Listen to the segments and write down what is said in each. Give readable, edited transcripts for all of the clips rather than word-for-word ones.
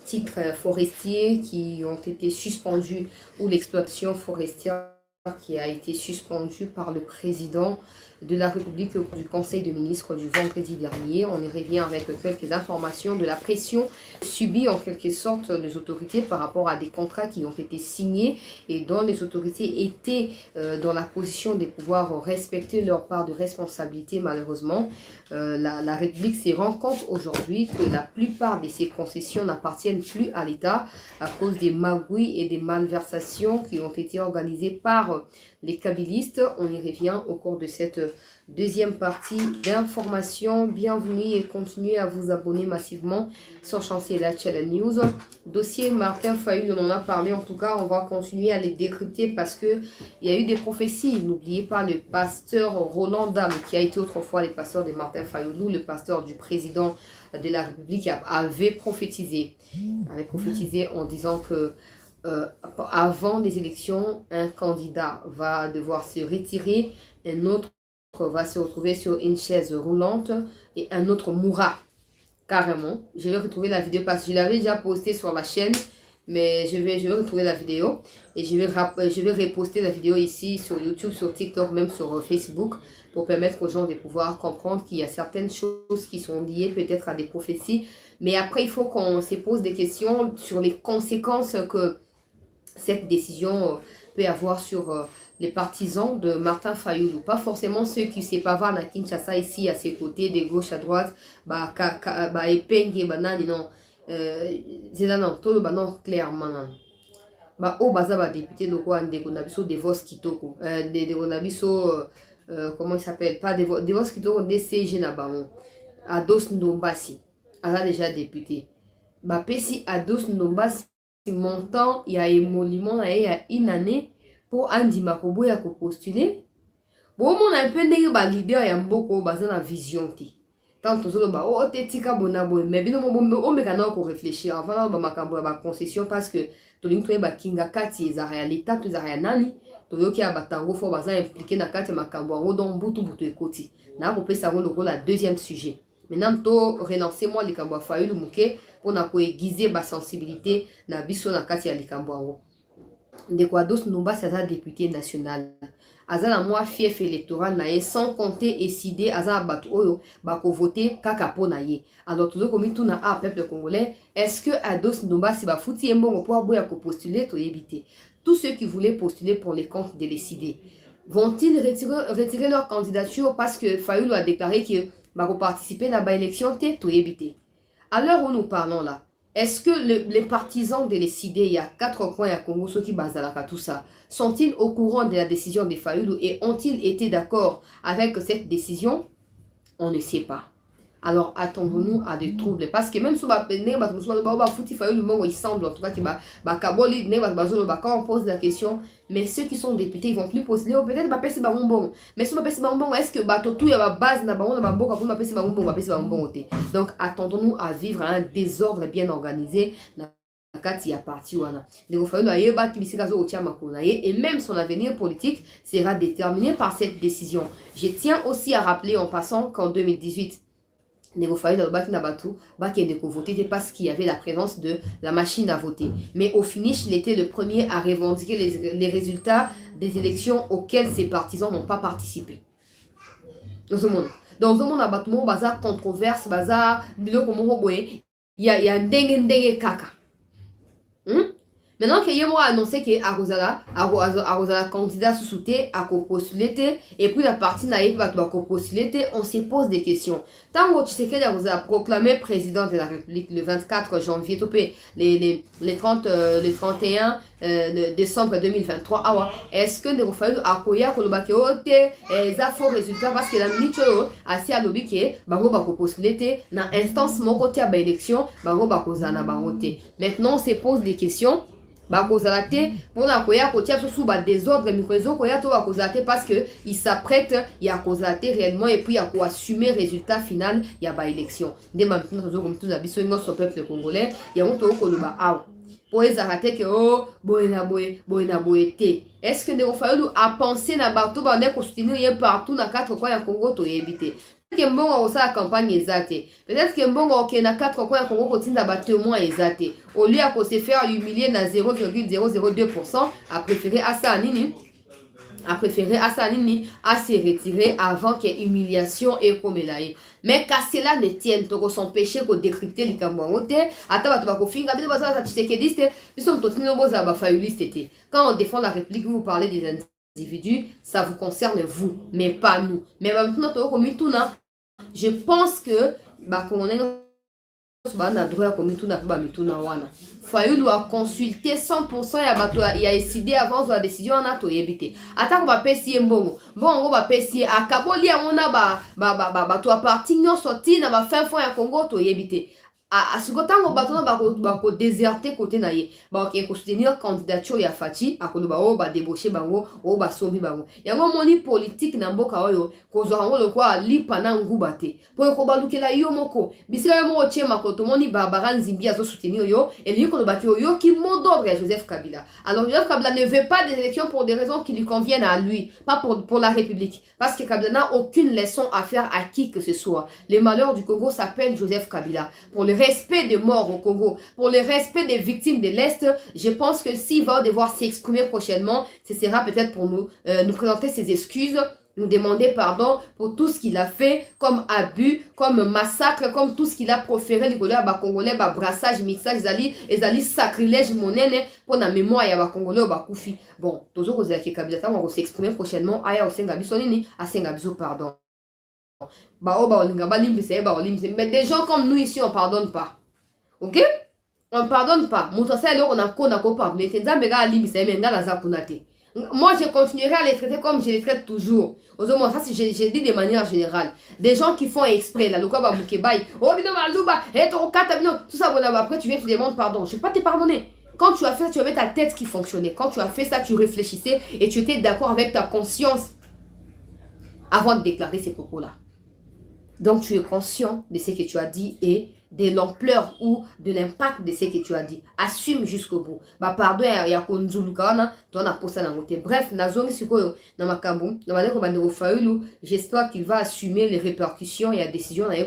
titres forestiers qui ont été suspendus ou l'exploitation forestière qui a été suspendue par le président de la République du Conseil de ministres du vendredi dernier. On y revient avec quelques informations de la pression subie en quelque sorte les autorités par rapport à des contrats qui ont été signés et dont les autorités étaient dans la position de pouvoir respecter leur part de responsabilité malheureusement. La République se rend compte aujourd'hui que la plupart de ces concessions n'appartiennent plus à l'État à cause des magouilles et des malversations qui ont été organisées par les kabylistes. On y revient au cours de cette deuxième partie d'information. Bienvenue et continuez à vous abonner massivement sur Chantier La Channel News. Dossier Martin Fayulu, on en a parlé. En tout cas, on va continuer à les décrypter parce qu'il y a eu des prophéties. N'oubliez pas le pasteur Roland Dame, qui a été autrefois le pasteur de Martin Fayulu, le pasteur du président de la République, avait prophétisé en disant que avant les élections, un candidat va devoir se retirer, un autre va se retrouver sur une chaise roulante et un autre mourra carrément. Je vais retrouver la vidéo parce que je l'avais déjà postée sur la chaîne, mais je vais retrouver la vidéo et je vais reposter la vidéo ici sur YouTube, sur TikTok, même sur Facebook pour permettre aux gens de pouvoir comprendre qu'il y a certaines choses qui sont liées peut-être à des prophéties. Mais après, il faut qu'on se pose des questions sur les conséquences que cette décision peut avoir sur les partisans de Martin Fayulu. Pas forcément ceux qui se pavanent à Kinshasa ici, à ses côtés, de gauche à droite, bah, épingle, banane, non. C'est là, non, tout le banon, clairement. Bah, au baza, bah, député, de quoi, de Gonabiso, de Vos Kitoko, de Gonabiso, comment il s'appelle, pas de Vos Kitoko, DCG, là-bas, Ados Ndombasi, a déjà député. Bah, Pessi Ados Ndombasi, montant, il y a émolument, il y a une année, pour Andy Makobo ya postuler. Bon, on a un peu de leader et un beaucoup basé dans la vision. Tant que nous avons été tika bonabo, mais bien on me canard pour réfléchir avant de ma concession parce que tout le monde est kinga kati ezara l'état tout ezara nani tout le qui a batango faut baza impliqué na kati makambo donc butu butu ekoti na ko pesa le rôle la deuxième sujet. Maintenant to relancer moi les kambo Fayulu muke pour na ko aiguiser ba sensibilité na biso na kati ya likambo de quoi d'autres nous bas ça député national azala moi fief électoral na sans compter et décider azala batu oyo bako voter kaka pona ye alors tout comme tout na a peuple congolais est-ce que Ados Ndomba si ba fouti mbongo pour aboya ko postuler to éviter tous ceux qui voulaient postuler pour les comptes de décider vont-ils retirer leur candidature parce que Fayulu a déclaré que bako participer à la élection to éviter à l'heure où nous parlons là. Est-ce que les partisans de décider, il y a 4 coins à Congo, ceux qui basent à tout ça, sont-ils au courant de la décision de Fayulu et ont-ils été d'accord avec cette décision? On ne sait pas. Alors attendons-nous à des troubles. Parce que même si il semble en tout cas que quand on pose la question, mais ceux qui sont députés, ils vont plus postuler. Peut-être que c'est bon. Mais si c'est bon, est-ce que tout y a base donc attendons-nous à vivre un désordre bien organisé. Et même son avenir politique sera déterminé par cette décision. Je tiens aussi à rappeler en passant qu'en 2018, parce qu'il y avait la présence de la machine à voter. Mais au finish, il était le premier à revendiquer les résultats des élections auxquelles ses partisans n'ont pas participé. Dans ce monde, abattement, bazar, controverse, bazar, il y a un dengue kaka. Maintenant qu'il y a moi annoncé que Arosala candidat sous-souté à postuler et puis la partie naïve va postuler, on se pose des questions. Tant que tu sais qu'il a proclamé président de la République le 24 janvier, les 31 décembre 2023, est-ce que nous faisons accueillir que le bakéote les faux résultats parce que la minute assez à l'objet que bango bako postuler na instance mon côté à l'élection bango bako zana bangote. Maintenant on se pose des questions. Bakozalate pour na koya kotia sous ba désordre mikozo koya to bakozalate parce que il s'apprête il y a kozalate réellement et puis il y a ko assumer résultat final il y a ba élection de maintenant comme tout abiso ngo peuple congolais il y a on to ko ba aw pour les arrêter que oh boyna boy te est-ce que ne Fayulu a pensé na bato ba ne ko soutenir partout na 4 coins ya Congo to éviter que mbongo la campagne ezate. Peut-être que mbongo ok na 4 coins Congo kotinda ba témoin ezate. Au lieu de se faire humilier na 0,002%, a préféré à ça nini a préféré à ça nini à se retirer avant que humiliation et comme là. Mais qu'à cela ne tienne, to son péché ko décrypter les kambangote, ata ba ko finga bi ba sa tshisekediste, ils sont tous nos boza ba fayuliste. Quand on défend la République, vous parlez des individus, ça vous concerne vous, mais pas nous. Mais maintenant to ko mituna, je pense que bah qu'on a droit à mituna ba mituna wana. Fayulu a consulté 100% ya bato ya décidé avant la décision en a to yebite. Ata ko ba pesi mbongo. Bongo ba pesi akaboli ya mona ba to parti nyo sorti na ba fin fond ya Congo to yebite. A sikotango bato na ba ko déserter côté na ye. Ba ko soutenir candidature ya Fachi akolo ba o ba débaucher bango o ba sobi bango. Yango moni politique na mboka oyo ko zo ngo lokwa lipa na nguba te. Po ko ba lukela yo moko. Bisika yo mo chema ko to moni Barbara Nzimbi azo soutenir yo et lui ko ba yo qui mot d'ordre à Joseph Kabila. Alors Joseph Kabila ne veut pas des élections pour des raisons qui lui conviennent à lui, pas pour la République. Parce que Kabila n'a aucune leçon à faire à qui que ce soit. Les malheurs du Congo s'appellent Joseph Kabila. Pour le respect des morts au Congo, pour le respect des victimes de l'Est, je pense que s'il va devoir s'exprimer prochainement, ce sera peut-être pour nous présenter ses excuses, nous demander pardon pour tout ce qu'il a fait comme abus, comme massacre, comme tout ce qu'il a proféré les Congolais, brassage, mixage, ezali sacrilège monene pour la mémoire ya Congolais koufi. Bon, toujours aux Kabila, on va s'exprimer prochainement aya osenga biso nini, asenga biso pardon. Mais des gens comme nous ici, on ne pardonne pas. Ok? On ne pardonne pas. Moi, je continuerai à les traiter comme je les traite toujours. Ça, j'ai dit de manière générale. Des gens qui font exprès, là, tout ça, après, tu viens, tu demandes pardon. Je ne vais pas te pardonner. Quand tu as fait ça, tu avais ta tête qui fonctionnait. Quand tu as fait ça, tu réfléchissais et tu étais d'accord avec ta conscience avant de déclarer ces propos-là. Donc, tu es conscient de ce que tu as dit et de l'ampleur ou de l'impact de ce que tu as dit. Assume jusqu'au bout. Pardon, il y a bref, j'espère qu'il va assumer les répercussions et la décision il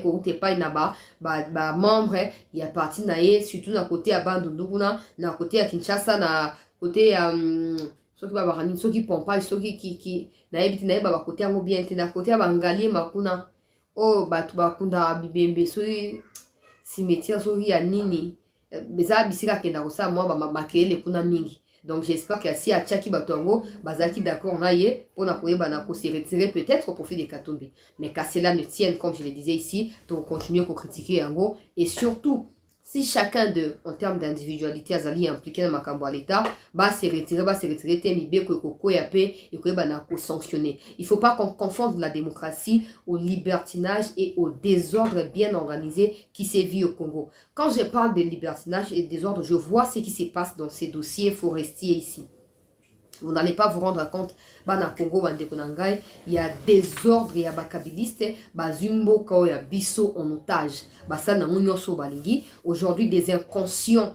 y a parti surtout dans côté à Bandunduna, dans côté à Kinshasa, dans côté à ceux qui pompent, ceux qui na côté à bien, na côté à Bangali, makuna. Oh, batu bakunda bibembe soki cimetière soki ya nini beza bisika kenda kosa mwa makele kuna mingi. Donc j'espère que si achaki batongo bazaki d'accord na ye pona koyeba na ko se retirer peut-être au profit des Katumbi. Mais qu'à cela ne tienne, comme je le disais ici, donc continuer à critiquer yango et surtout si chacun d'eux, en termes d'individualité, azali impliqué dans Makambo à l'État, se retirer, temibé, koko, yapé, et sanctionner. Il ne faut pas qu'on confonde la démocratie au libertinage et au désordre bien organisé qui sévit au Congo. Quand je parle de libertinage et de désordre, je vois ce qui se passe dans ces dossiers forestiers ici. Vous n'allez pas vous rendre compte, Congo, il y a des ordres, il y a des kabilistes, bazumbo, il y a bisso en otage. Aujourd'hui, des inconscients,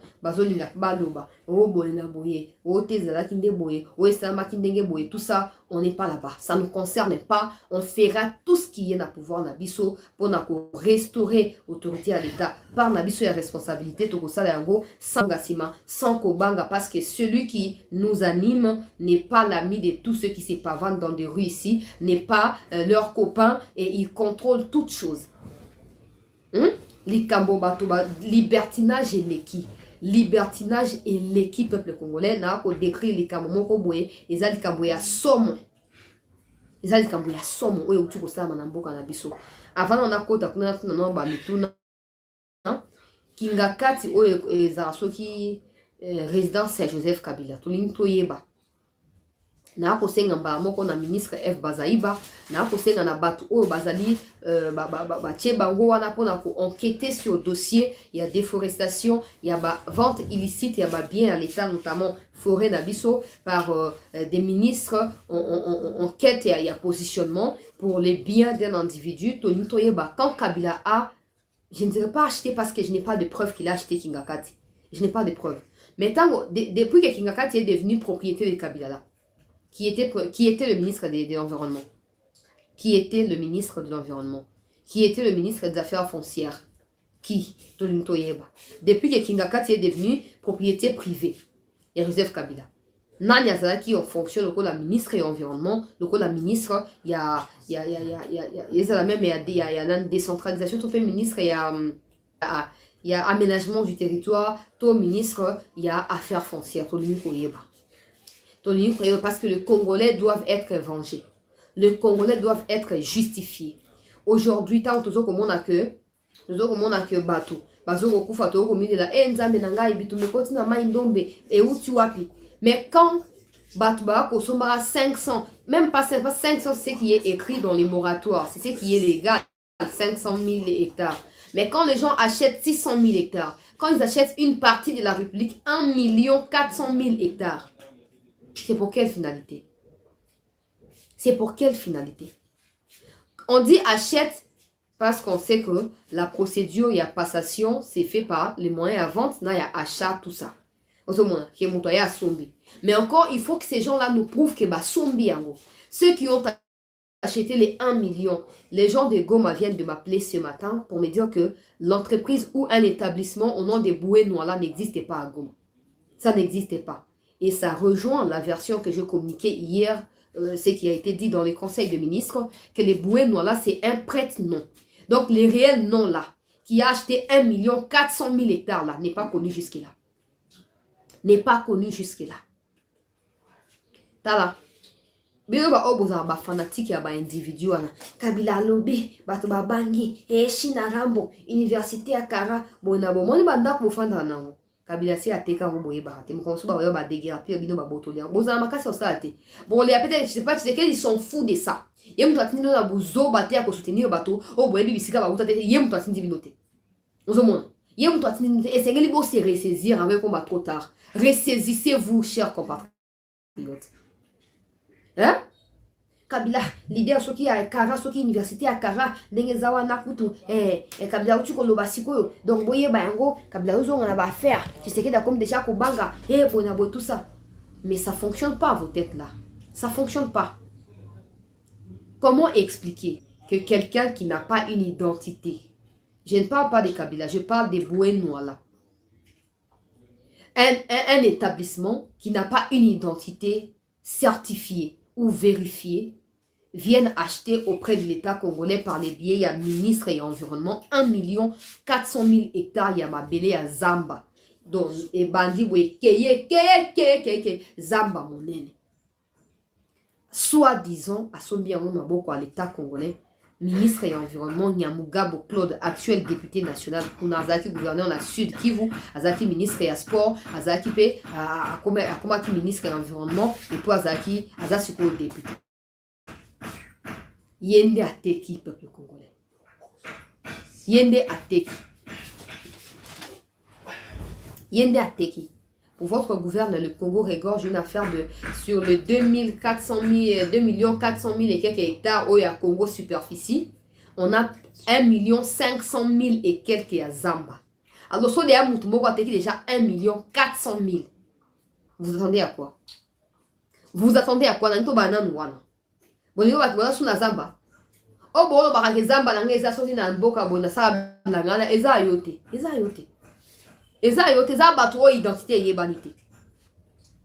tout ça, on n'est pas là-bas. Ça ne nous concerne pas. On fera tout ce qui est à pouvoir nabiso pour restaurer l'autorité à l'État. Par nabiso, il y a responsabilité, sans gassima, sans kobanga, parce que celui qui nous anime n'est pas l'ami de tous ceux qui se pavanent dans des rues ici, n'est pas leur copain et il contrôle toutes choses. Libertinage et l'équipe. Libertinage et l'équipe peuple congolais n'a pas décrit les camomoko boye et ça les camboya somme. Et ça les camboya somme oyo tu ko sa manamboka na biso. Avant on a kota kuna na ba mituna. Kinga kati oyo ezara soki résidence Joseph Kabila. Tulingi toyeba. Na kosenga mba moko na ministre F Bazaiba na kosenga na batu oyo bazali bango wana pona ko enquêter sur le dossier, il y a déforestation, il y a vente illicite, il y a bien à l'état notamment forêt nabiso par des ministres en quête et il y a positionnement pour les biens d'un individu. Quand Kabila a, je ne dirais pas acheter parce que je n'ai pas de preuve qu'il a acheté Kingakati. Je n'ai pas de preuve. Mais depuis que Kingakati est devenu propriété de Kabila là, qui était le ministre de l'Environnement. Qui était le ministre de l'Environnement. qui était le ministre des Affaires foncières. Qui? Depuis que Kingakati est devenu propriété privée. Et Joseph Kabila. Nani Azalaki, on fonctionne au la ministre et environnement, le la ministre, il y a la décentralisation, tout fait ministre, il y a aménagement du territoire, tout ministre, il y a affaires foncières, tout parce que les Congolais doivent être vengés. Les Congolais doivent être justifiés. Aujourd'hui, tant que nous avons que bateau. Mais quand Batouba Kosomara 500, même pas 500, c'est ce qui est écrit dans les moratoires, c'est ce qui est légal, 500 000 hectares. Mais quand les gens achètent 600 000 hectares, quand ils achètent une partie de la République, 1 400 000 hectares, c'est pour quelle finalité? C'est pour quelle finalité? On dit achète parce qu'on sait que la procédure, il y a passation, c'est fait par les moyens à vente, il y a achat, tout ça. Mais encore, il faut que ces gens-là nous prouvent que ceux qui ont acheté les 1 million, les gens de Goma viennent de m'appeler ce matin pour me dire que l'entreprise ou un établissement au nom des bouées noirs là n'existait pas à Goma. Ça n'existait pas. Et ça rejoint la version que je communiquais hier, ce qui a été dit dans les conseils de ministres, que les bouées noirs là, c'est un prête-nom. Donc les réels noms là, qui a acheté 1 400 000 hectares là, n'est pas connu jusque-là. N'est pas connu jusque-là. Tala. Bino ba oboza ba fanatique ya ba individu wana. Kabila lobi, bato ba bangi, China Rambo, université ya Kara, bona bo moni ba ndako fanda nango. Kabila si ateka ngo boye ba. Te mo ba ba déguerre puis bino ba botolia. Boza makasi ça te. Bon les peut-être je sais pas c'est qu'ils sont fous de ça. Yem to atini na buzo baté ya ko soutenir bato, o boye bisika ba uta te yem to atini binote. Ozomona. Yem to atini et c'est ngeli bo se ressaisir avec combat trop tard. Ressaisissez-vous, chers compatriotes. Hein? Kabila, leader soki à Kara, soki université à Kara, Nengezawa Nakutu, Kabila Utu Kolobasiko, donc Boye Bango, Kabila Uzo, on a à faire. Tu sais que comme déjà Kobanga, Bonabo, tout ça. Mais ça ne fonctionne pas, vos têtes là. Ça ne fonctionne pas. Comment expliquer que quelqu'un qui n'a pas une identité, je ne parle pas des Kabila, je parle des Bouénois là. Un établissement qui n'a pas une identité certifiée ou vérifiée viennent acheter auprès de l'État congolais par les biais, il y a ministre et environnement, 1 400 000 hectares, il y a ma belé à Zamba. Donc, et bandi, oui, Zamba, mon nene. Soi-disant, à son bien, on a beaucoup à l'État congolais, ministre et environnement, Nyamugabo Claude, actuel député national, pour Azaki gouverneur dans la Sud Kivu, Azaki ministre et sport, Azaki P, Akomaki ministre et environnement, et pour Azaki, Azasuko député. Yende Ateki, peuple congolais. Yende Ateki. Yende Ateki. Pour votre gouverneur, le Congo regorge une affaire sur le 2 400 000 et quelques hectares où il y a Congo superficie. On a 1 500 000 et quelques à Zamba. Alors, sur les Moutoumoko a déjà 1 400 000. Vous attendez à quoi? Vous attendez à quoi? Nanito banane wana. Bonito batwana suna Zamba. Oh bon, barake Zamba nanga eza soni na mboka bona sa nangana eza yote. Eza yote. Eza yote za bato identité yebanité.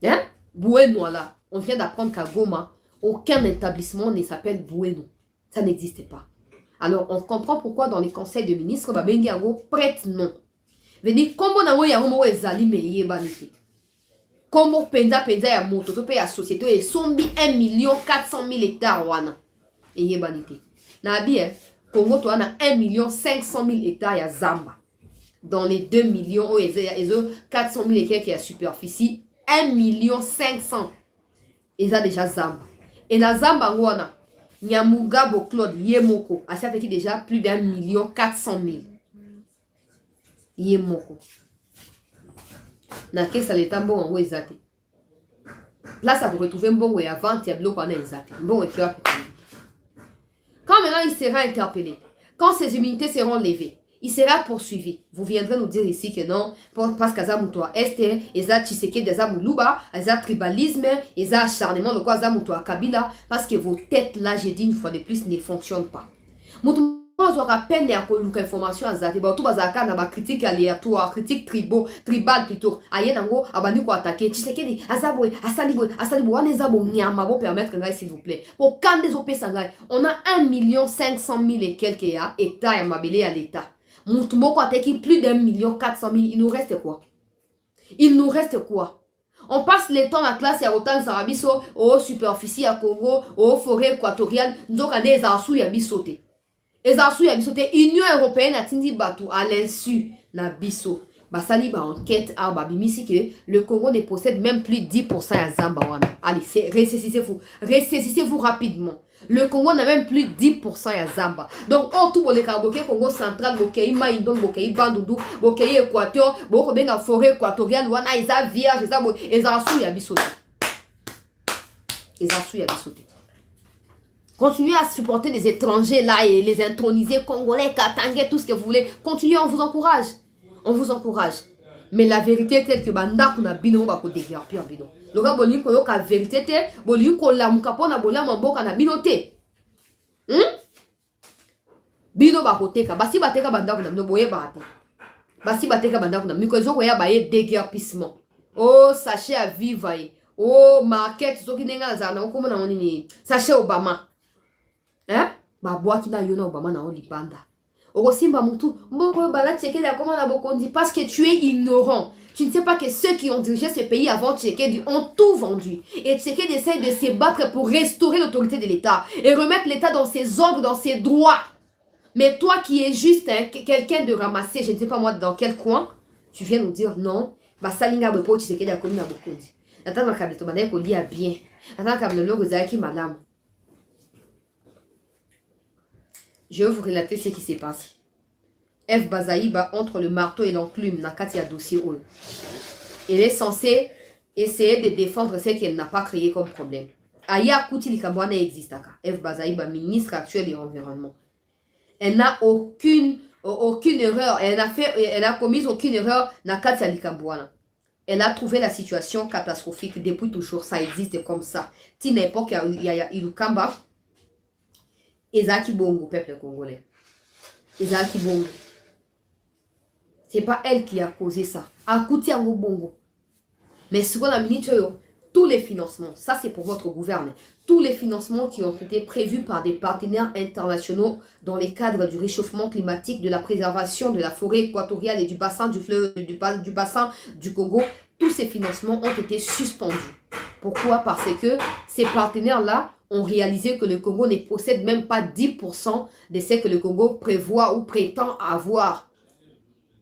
Hein? Boueno là. On vient d'apprendre qu'à Goma, aucun établissement ne s'appelle Boueno. Ça n'existe pas. Alors, on comprend pourquoi dans les conseils de ministres, Babengi Ango prête non. Venez, comment on a eu un ezali me yebanité. Comment penda ya moto, to ya société, et sombi 1 400 000 hectares wana. Et yebanité. Nabi, Congo, tu as 1 500 000 hectares ya Zamba. Dans les 2 millions, et 400 000 et quelques à superficie, 1 500 000. Et ça déjà Zamba. Et la Zamba, wana, Nyamugabo Claude, Yemoko, a ça fait déjà plus d'1 400 000. Yemoko. Na kesa l'état bon en exact. Là, ça vous retrouver un bon avant, il y a de l'eau qu'on a exact. Bon, et puis quand maintenant il sera interpellé, quand ses immunités seront levées, il sera poursuivi. Vous viendrez nous dire ici que non, parce qu'à Zamoutoa Est, Eza Tshiseke de Zamouluba, Eza tribalisme, Eza acharnement de quoi Zamoutoa Kabila, parce que vos têtes là, j'ai dit une fois de plus, ne fonctionnent pas. aura peine à coloquer information à zate ba tout bazaka na ba critique aléatoire critique tribal plutôt aye nango abandi ko attaquer tu sais que azabwe asalibo wana ezabo nyama bo permettre ngai s'il vous plaît pour quand des op sangai on a 1 500 000 et quelques ya hectares ya mabele à l'état mutu moko ateki plus d'1 400 000 il nous reste quoi on passe le temps à classe ya autant sarabiso au superficie à Congo au forêt équatoriale nzoka des asu ya bisote ezasu ya biso te Union européenne atindi bato à l'insu na biso basali ba enquête a babimisi que le Congo ne possède même plus 10% ya zamba wana. Allez, récessez-vous rapidement. Le Congo n'a même plus 10% ya zamba. Donc on tout le Kaboké Congo central bokei Maïndon bokei Bandundu bokei Équateur boko benga forêt équatoriale wana eza vierge ezasu ya biso te. Ezasu ya biso te. Continuez à supporter les étrangers là et les introniser, congolais, katangais, tout ce que vous voulez. Continuez, on vous encourage. On vous encourage. Mais la vérité est telle que banda kuna bino ba ko déguerpir bino. Le gars boni ko yoka vérité te, boni ko la mukapona bola mamboka na bino te. Bino ba ko teka, basi bateka banda kuna bino boye ba te. Basi bateka banda kuna miko zo ko ya ba ye déguerpissement. Oh, sachez à vivre. Oh, market zo kinenga za na ko mona nini. Sachez Obama. Hein? Ba boîte na yona Obama na olibanda. Orosimba mutu, mboko bala tcheke la comment la bokondi parce que tu es ignorant. Tu ne sais pas que ceux qui ont dirigé ce pays avant Tshisekedi ont tout vendu. Et Tshisekedi essaie de se battre pour restaurer l'autorité de l'État et remettre l'État dans ses ordres, dans ses droits. Mais toi qui es juste quelqu'un de ramassé, je ne sais pas moi dans quel coin, tu viens nous dire non, bah salinga bopo Tshisekedi a connu la bokondi. Attends ma kabito banaye ko lia bien. Attends kablo logo zaki madame. Je vais vous relater ce qui s'est passé. F. Bazaïba entre le marteau et l'enclume dans le dossier. Elle est censée essayer de défendre ce qu'elle n'a pas créé comme problème. Aya Kouti Likambouane existe. F. Bazaïba, ministre actuel de l'environnement. Elle n'a aucune erreur. Elle a commis aucune erreur dans Katia Likambouane. Elle a trouvé la situation catastrophique depuis toujours. Ça existe comme ça. Si n'importe il y a Ilukamba. Ezaki Bongo, peuple congolais. Ezaki Bongo. C'est pas elle qui a causé ça. Akouti Ango Bongo. Mais ce qu'on a mis, tous les financements, ça c'est pour votre gouvernement, tous les financements qui ont été prévus par des partenaires internationaux dans les cadres du réchauffement climatique, de la préservation de la forêt équatoriale et du bassin du fleuve, du bassin du Congo, tous ces financements ont été suspendus. Pourquoi? Parce que ces partenaires-là ont réalisé que le Congo ne possède même pas 10% de ce que le Congo prévoit ou prétend avoir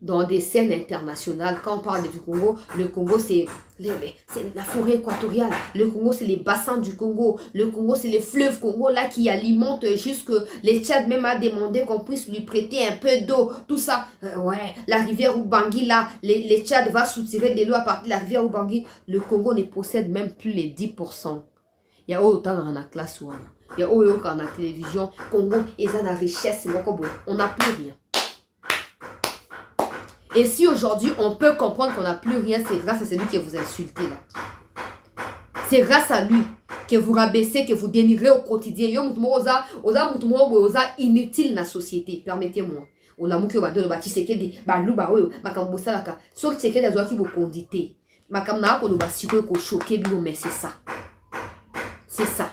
dans des scènes internationales. Quand on parle du Congo, le Congo c'est la forêt équatoriale, le Congo c'est les bassins du Congo, le Congo c'est les fleuves Congo là qui alimentent jusque les Tchad même a demandé qu'on puisse lui prêter un peu d'eau, tout ça. Ouais, la rivière Ubangi là, les Tchad va soutirer de l'eau à partir de la rivière Ubangi. Le Congo ne possède même plus les 10%. Il y a autant dans la classe ou il y a autant dans la télévision. Congo, ils ont la richesse, on n'a plus rien. Et si aujourd'hui on peut comprendre qu'on n'a plus rien, c'est grâce à celui que vous insultez là. C'est grâce à lui que vous rabaissez, que vous dénigrez au quotidien. Yo oza inutile na société. Permettez-moi. On a muki obado ba Tshisekedi ba luba oyo makambo salaka. So Tshisekedi azwaki bo kondité. Makambo na ko ba siko ko choquer bino mais c'est ça. C'est ça.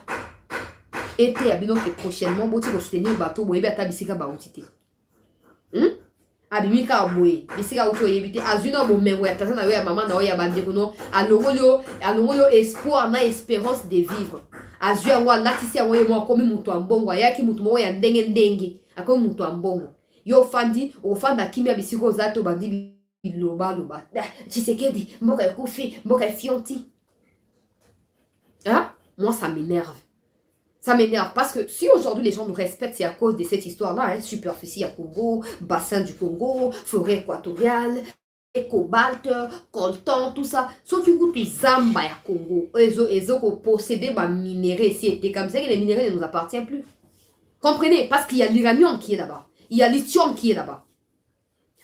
Et puis abino que prochainement boti ko soutenir bateau boyebi ata bisika ba otité. Abimika aboye bisika uto yebite azuna bo mewe atasa na we maman na we ya bande kono alongolo espoir na espérance de vivre azu yango alatisi yango ye mo akomi mutu ambongo ayaki mutu mo ya ndenge akomi mutu ambongo yo fandi ofanda kimia bisika ozato bandi loba Tshisekedi mboka ekufi mboka fionti. Hein? Moi ça m'énerve. Ça m'énerve parce que si aujourd'hui les gens nous respectent, c'est à cause de cette histoire-là, hein, superficie à Congo, bassin du Congo, forêt équatoriale, cobalt, coltan, tout ça. Sauf que les zamba à Congo, ils ont possédé des minéraux, c'est comme ça que les minéraux ne nous appartiennent plus. Comprenez? Parce qu'il y a l'uranium qui est là-bas, il y a lithium qui est là-bas.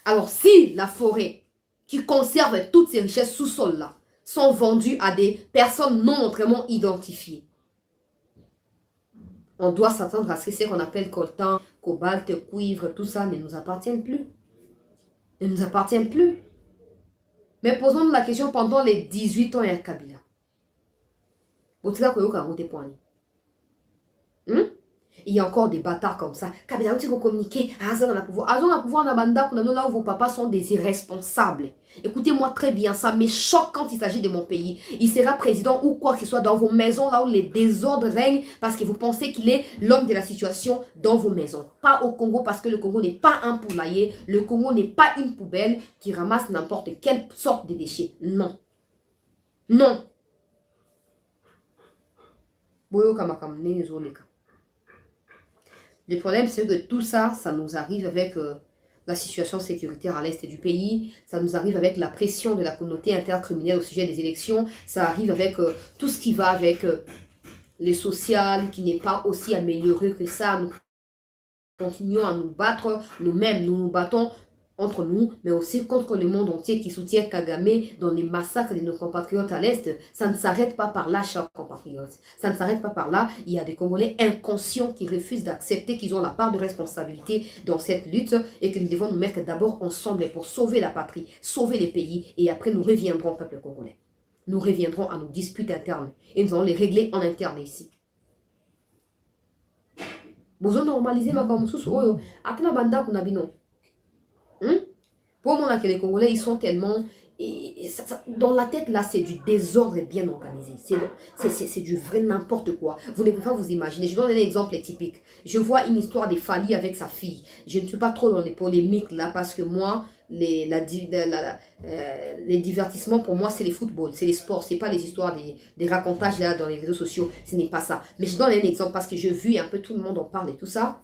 Alors si la forêt qui conserve toutes ces richesses sous-sol-là sont vendues à des personnes non autrement identifiées, On doit s'attendre à ce que ce qu'on appelle coltan, cobalt, cuivre, tout ça ne nous appartienne plus. Ne nous appartient plus. Mais posons-nous la question pendant les 18 ans à Kabila. Il y a encore des bâtards comme ça. Kabila, tu communiquer. Azan a pouvoir. Azan a pouvoir dans banda là où vos papas sont des irresponsables. Écoutez-moi très bien, ça me choque quand il s'agit de mon pays. Il sera président ou quoi que ce soit dans vos maisons, là où les désordres règnent, parce que vous pensez qu'il est l'homme de la situation dans vos maisons. Pas au Congo, parce que le Congo n'est pas un poulailler. Le Congo n'est pas une poubelle qui ramasse n'importe quelle sorte de déchets. Non. Non. Le problème, c'est que tout ça, ça nous arrive avec la situation sécuritaire à l'est du pays, ça nous arrive avec la pression de la communauté intercriminelle au sujet des élections, ça arrive avec tout ce qui va avec les sociales, qui n'est pas aussi amélioré que ça. Nous continuons à nous battre, nous-mêmes, nous nous battons entre nous, mais aussi contre le monde entier qui soutient Kagame dans les massacres de nos compatriotes à l'Est. Ça ne s'arrête pas par là, chers compatriotes. Ça ne s'arrête pas par là. Il y a des Congolais inconscients qui refusent d'accepter qu'ils ont la part de responsabilité dans cette lutte et que nous devons nous mettre d'abord ensemble pour sauver la patrie, sauver les pays, et après nous reviendrons, peuple congolais. Nous reviendrons à nos disputes internes et nous allons les régler en interne ici. Vous normalisez ma comme sous atla banda kunabino. Pour moi, que les Congolais, ils sont tellement... dans la tête, là, c'est du désordre bien organisé. C'est du vrai n'importe quoi. Vous ne pouvez pas vous imaginer. Je donne un exemple typique. Je vois une histoire de Fali avec sa fille. Je ne suis pas trop dans les polémiques, là, parce que moi, les divertissements, pour moi, c'est les footballs, c'est les sports. Ce n'est pas les histoires des racontages, là, dans les réseaux sociaux. Ce n'est pas ça. Mais je donne un exemple parce que je vis un peu tout le monde en parle et tout ça.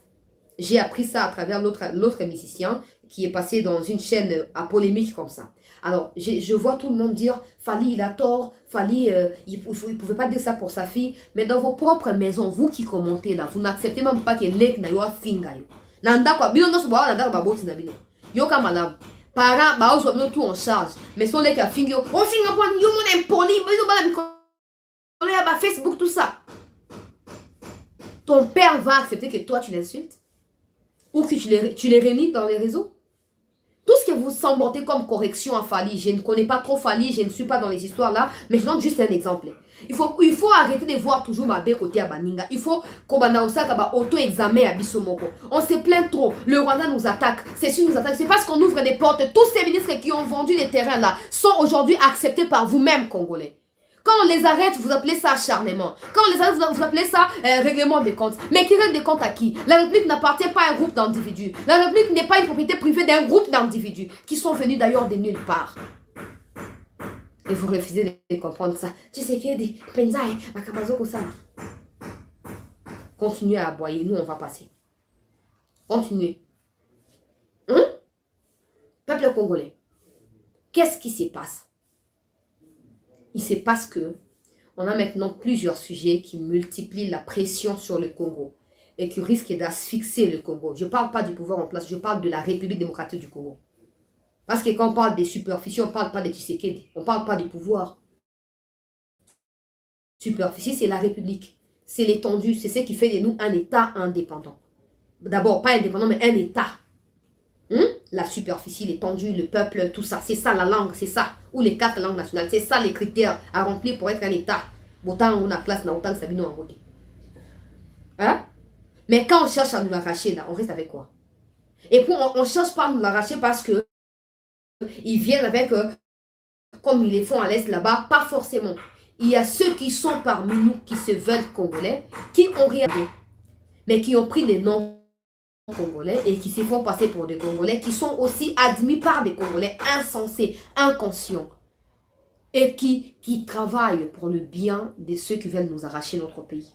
J'ai appris ça à travers l'autre musicien qui est passé dans une chaîne à polémique comme ça. Alors, je vois tout le monde dire, Fali, il a tort, Fali, il ne pouvait pas dire ça pour sa fille. Mais dans vos propres maisons, vous qui commentez là, vous n'acceptez même pas que l'ek na yo finga yo. Nanda quoi, bino no subawa nanda ba boti na bino. Yo ka malam. Parents, ba oso bino tout en charge. Mais son lek a finga yo, on finga point, yo mon impoli, bino ba la micro, ba Facebook, tout ça. Ton père va accepter que toi tu l'insultes? Ou que tu les réunis dans les réseaux. Tout ce que vous semblez comme correction à Fali, je ne connais pas trop Fali, je ne suis pas dans les histoires là, mais je donne juste un exemple. Il faut arrêter de voir toujours ma belle côté à Baninga. Il faut qu'on auto-examen à Bissomoko. On se plaint trop. Le Rwanda nous attaque. C'est sûr, nous attaque. C'est parce qu'on ouvre des portes. Tous ces ministres qui ont vendu les terrains là sont aujourd'hui acceptés par vous-même, Congolais. Quand on les arrête, vous appelez ça acharnement. Quand on les arrête, vous appelez ça règlement des comptes. Mais qui règle des comptes à qui? La République n'appartient pas à un groupe d'individus. La République n'est pas une propriété privée d'un groupe d'individus qui sont venus d'ailleurs de nulle part. Et vous refusez de comprendre ça. Tu sais qu'il y a des penzaï, makabazoko ça. Continuez à aboyer, nous on va passer. Continuez. Peuple congolais, qu'est-ce qui se passe? Il se passe que on a maintenant plusieurs sujets qui multiplient la pression sur le Congo et qui risquent d'asphyxier le Congo. Je ne parle pas du pouvoir en place, je parle de la République démocratique du Congo. Parce que quand on parle des superficies, on ne parle pas des Tshisekedi, on ne parle pas du pouvoir. Superficie, c'est la République. C'est l'étendue, c'est ce qui fait de nous un État indépendant. D'abord, pas indépendant, mais un État. La superficie, l'étendue, le peuple, tout ça. C'est ça la langue, c'est ça. Ou les 4 langues nationales. C'est ça les critères à remplir pour être un État. Autant on a place, autant que ça vient en côté. Hein? Mais quand on cherche à nous l'arracher, là, on reste avec quoi? Et puis on cherche pas à nous l'arracher parce que ils viennent avec, comme ils les font à l'Est là-bas, pas forcément. Il y a ceux qui sont parmi nous qui se veulent congolais, qui ont rien, mais qui ont pris des noms Congolais et qui se font passer pour des Congolais, qui sont aussi admis par des Congolais insensés, inconscients, et qui travaillent pour le bien de ceux qui veulent nous arracher notre pays.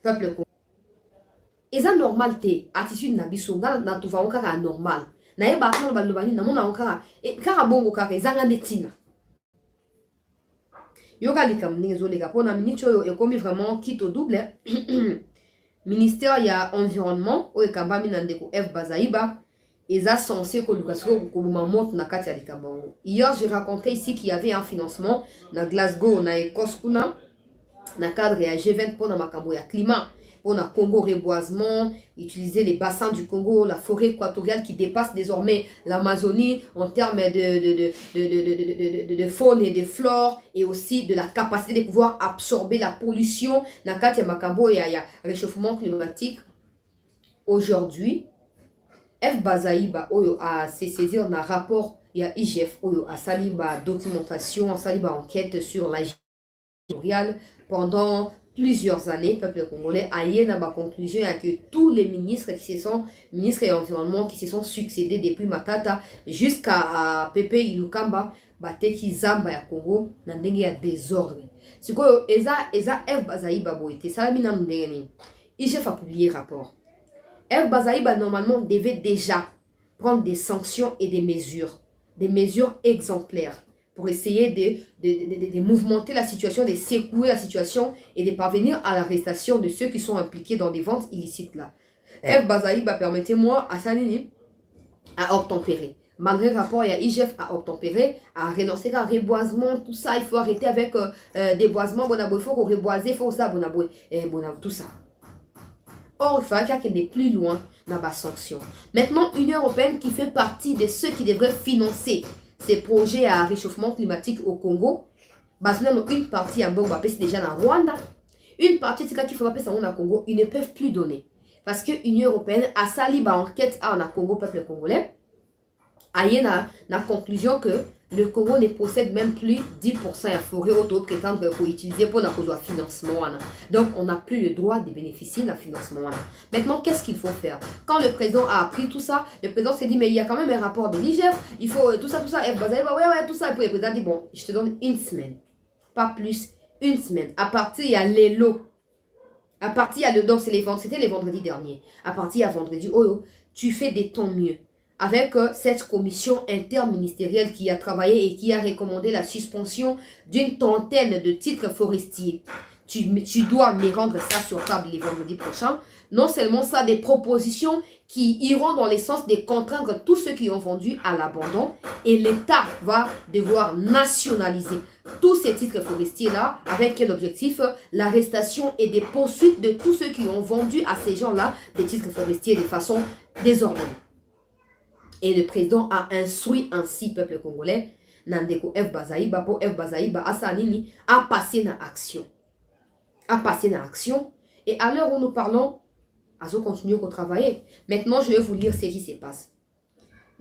Peuple congolais. Et ça normal te attitude na biso na tuva okaka normal. Na yeba kana balobani na mona okaka e kaka bongo kaka ezanga netina. Yoka likam ningezo leka pona minicho yo ekomi vraiment quitte au double. Ministère il y a environnement au ekambami na ndeko F Bazaïba et ça censé que l'occasion ko monte na kati ya likambo. Hier j'ai raconté ici qu'il y avait un financement na Glasgow na Écosse kuna dans le cadre de G20 pour le climat, pour le Congo reboisement, utiliser les bassins du Congo, la forêt équatoriale qui dépasse désormais l'Amazonie en termes de faune et de flore, et aussi de la capacité de pouvoir absorber la pollution. Dans le cadre de il y a réchauffement climatique. Aujourd'hui, F. Bazaïba a saisi un rapport, il y a IGF a sali documentation, a sali enquête sur la pendant plusieurs années, peuple congolais a eu la conclusion que tous les ministres ministres et environnement qui se sont succédés depuis Matata jusqu'à Pepe Ilukamba, bateki Zamba ya Congo, na ndenge ya désordre. C'est quoi eza F. Bazaïba boite, ça mina ndenge. IGF a publié rapport. F. Bazaïba normalement devait déjà prendre des sanctions et des mesures exemplaires pour essayer de mouvementer la situation, de secouer la situation et de parvenir à l'arrestation de ceux qui sont impliqués dans des ventes illicites là. F. Bazaïba, permettez-moi, à Salini, à obtempérer. Malgré le rapport, il y a IGF à obtempérer, à renoncer à reboisement, tout ça, il faut arrêter avec déboisement, il faut reboiser, il faut ça, tout ça. Or, il faudra qu'il y ait plus loin dans la sanction. Maintenant, l'Union européenne qui fait partie de ceux qui devraient financer ces projets à réchauffement climatique au Congo, une partie en Bongo, c'est déjà dans Rwanda, une partie c'est qu'il faut appeler ça au Congo, ils ne peuvent plus donner. Parce que l'Union européenne a sali enquête en Congo, peuple congolais, a eu la conclusion que le Congo ne possède même plus 10% de forêt auto-prétendre pour utiliser pour le financement. Donc, on n'a plus le droit de bénéficier d'un financement. Maintenant, qu'est-ce qu'il faut faire? Quand le président a appris tout ça, le président s'est dit, mais il y a quand même un rapport de l'IGF, il faut tout ça, tout ça, tout ça. Et puis le président dit, bon, je te donne une semaine, pas plus, une semaine. À partir, il y a les lots. À partir, il y a le donc c'était les vendredis derniers. À partir, il y a vendredi, tu fais de ton mieux. Avec cette commission interministérielle qui a travaillé et qui a recommandé la suspension d'une trentaine de titres forestiers. Tu dois me rendre ça sur table les vendredis prochains. Non seulement ça, des propositions qui iront dans le sens de contraindre tous ceux qui ont vendu à l'abandon, et l'État va devoir nationaliser tous ces titres forestiers-là avec quel objectif? L'arrestation et des poursuites de tous ceux qui ont vendu à ces gens-là des titres forestiers de façon désordonnée. Et le président a instruit ainsi peuple congolais, Nandeko F. Bazaïba, pour F. Bazaïba, Asanini, à passer dans l'action. À passer dans l'action. Et à l'heure où nous parlons, Azo continue à travailler. Maintenant, je vais vous lire ce qui se passe.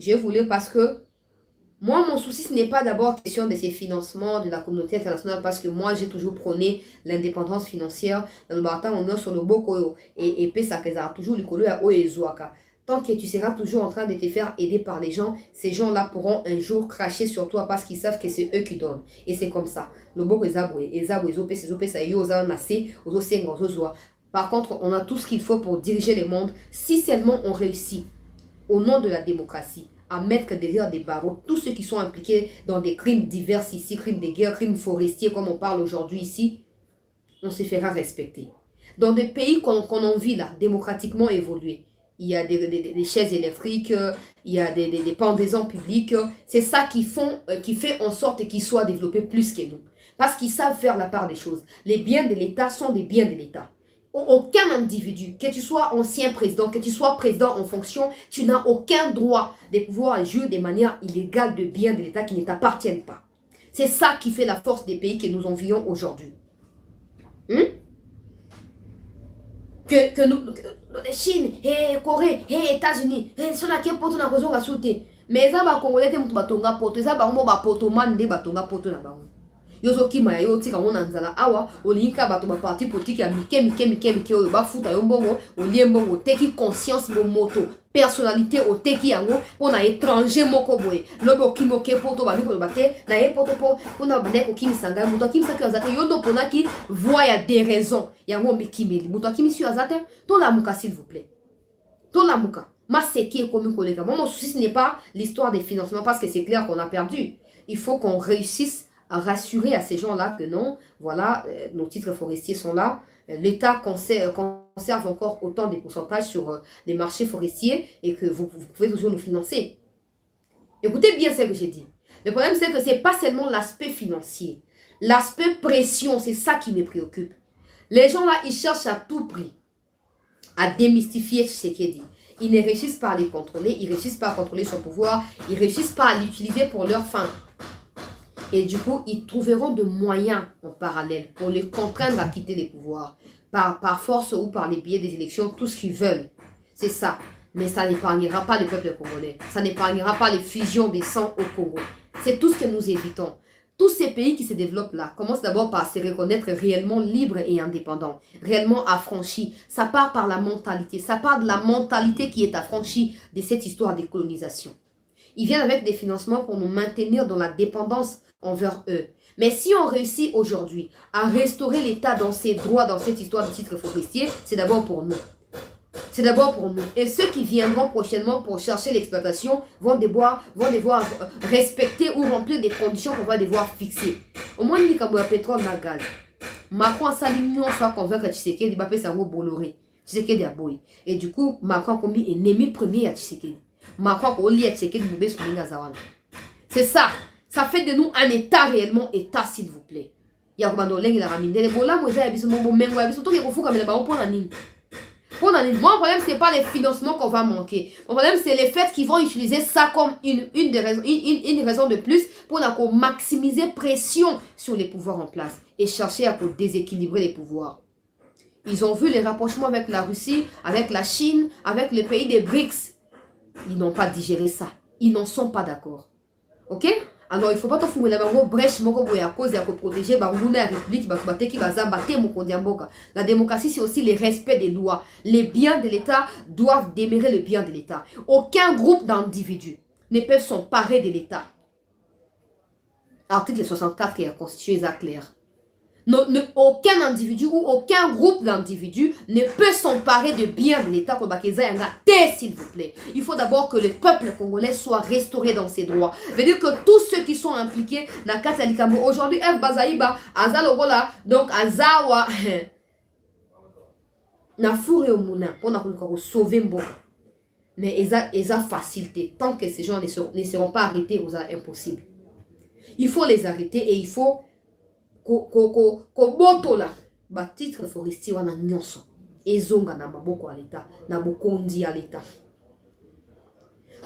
Je vais vous lire parce que moi, mon souci, ce n'est pas d'abord question de ces financements de la communauté internationale, parce que moi, j'ai toujours prôné l'indépendance financière. Dans le bâtiment, on est sur le Boko et Pesa, toujours le Kolo à Oezoaka. Tant que tu seras toujours en train de te faire aider par les gens, ces gens-là pourront un jour cracher sur toi parce qu'ils savent que c'est eux qui donnent. Et c'est comme ça. Par contre, on a tout ce qu'il faut pour diriger le monde si seulement on réussit, au nom de la démocratie, à mettre derrière des barreaux tous ceux qui sont impliqués dans des crimes divers ici, crimes de guerre, crimes forestiers comme on parle aujourd'hui ici. On se fera respecter. Dans des pays qu'on envie là, démocratiquement évolués, il y a des chaises électriques, il y a des pendaisons publiques. C'est ça qui fait en sorte qu'ils soient développés plus que nous. Parce qu'ils savent faire la part des choses. Les biens de l'État sont des biens de l'État. Aucun individu, que tu sois ancien président, que tu sois président en fonction, tu n'as aucun droit de pouvoir jouir de manière illégale de biens de l'État qui ne t'appartiennent pas. C'est ça qui fait la force des pays que nous envions aujourd'hui. Que nous, Chine, Corée, États-Unis, sont là qui ont pour la sauter. Mais ça va Congolais te mutu batonga poto, ça va on ba poto man de batonga poto na bango. Yozo kima yo tika ngona nzala awa, olinka bato ba parti politique ya mike o ba futa yo mbongo, oliembongo teki conscience bo moto. Personnalité au teki yango pour na étranger moko boye lobo kimo ke poto ba liko bate na e poto pour na bane ko kimi sanga muto kimi sa azate yondo pona ki voit ya des raisons yango mikimeli muto kimi su azate to la muka s'il vous plaît to la muka ma seki comme collègue mon souci ce n'est pas l'histoire des financements parce que c'est clair qu'on a perdu. Il faut qu'on réussisse à rassurer à ces gens-là que non, voilà, nos titres forestiers sont là. L'État conserve encore autant de pourcentages sur les marchés forestiers et que vous pouvez toujours nous financer. Écoutez bien ce que j'ai dit. Le problème, c'est que ce n'est pas seulement l'aspect financier. L'aspect pression, c'est ça qui me préoccupe. Les gens là, ils cherchent à tout prix à démystifier Tshisekedi. Ils ne réussissent pas à les contrôler, ils ne réussissent pas à contrôler son pouvoir, ils ne réussissent pas à l'utiliser pour leur fin. Et du coup, ils trouveront de moyens en parallèle pour les contraindre à quitter les pouvoirs, par force ou par les biais des élections, tout ce qu'ils veulent. C'est ça. Mais ça n'épargnera pas le peuple congolais. Ça n'épargnera pas les fusions des sangs au Congo. C'est tout ce que nous évitons. Tous ces pays qui se développent là commencent d'abord par se reconnaître réellement libres et indépendants, réellement affranchis. Ça part par la mentalité. Ça part de la mentalité qui est affranchie de cette histoire de colonisation. Ils viennent avec des financements pour nous maintenir dans la dépendance envers eux. Mais si on réussit aujourd'hui à restaurer l'État dans ses droits, dans cette histoire de titre forestier, c'est d'abord pour nous. C'est d'abord pour nous. Et ceux qui viendront prochainement pour chercher l'exploitation vont devoir respecter ou remplir des conditions qu'on va devoir fixer. Au moins, il y a pétrole dans le gaz. Macron a l'union soit convaincre Tshisekedi, il va faire ça Bolloré. Tshisekedi a boy. Et du coup, Macron a commis ennemi premier à Tshisekedi. Macron a lié à Tshisekedi. C'est ça. Ça fait de nous un État réellement État, s'il vous plaît. Il y a un Mon problème, ce n'est pas les financements qu'on va manquer. Mon problème, c'est les faits qu'ils vont utiliser ça comme une raison de plus pour maximiser pression sur les pouvoirs en place et chercher à déséquilibrer les pouvoirs. Ils ont vu les rapprochements avec la Russie, avec la Chine, avec les pays des BRICS. Ils n'ont pas digéré ça. Ils n'en sont pas d'accord. Ok? Alors, il ne faut pas tout la brèche à cause de protéger la République. La démocratie, c'est aussi le respect des lois. Les biens de l'État doivent demeurer le bien de l'État. Aucun groupe d'individus ne peut s'emparer de l'État. Article 64 qui est la Constitution est clair. Aucun individu ou aucun groupe d'individus ne peut s'emparer de biens de l'État comme s'il vous plaît. Il faut d'abord que le peuple congolais soit restauré dans ses droits. Veut dire que tous ceux qui sont impliqués dans le cas de aujourd'hui, F. Bazaïba, Azalogola, donc Azawa, na fourré au mouna, pour sauver Mboka. Mais ils ont facilité. Tant que ces gens ne seront pas arrêtés, c'est impossible. Il faut les arrêter et il faut botola ba titre forestier wana nyonso ezonga na maboko ya l'État na bokondi ya l'État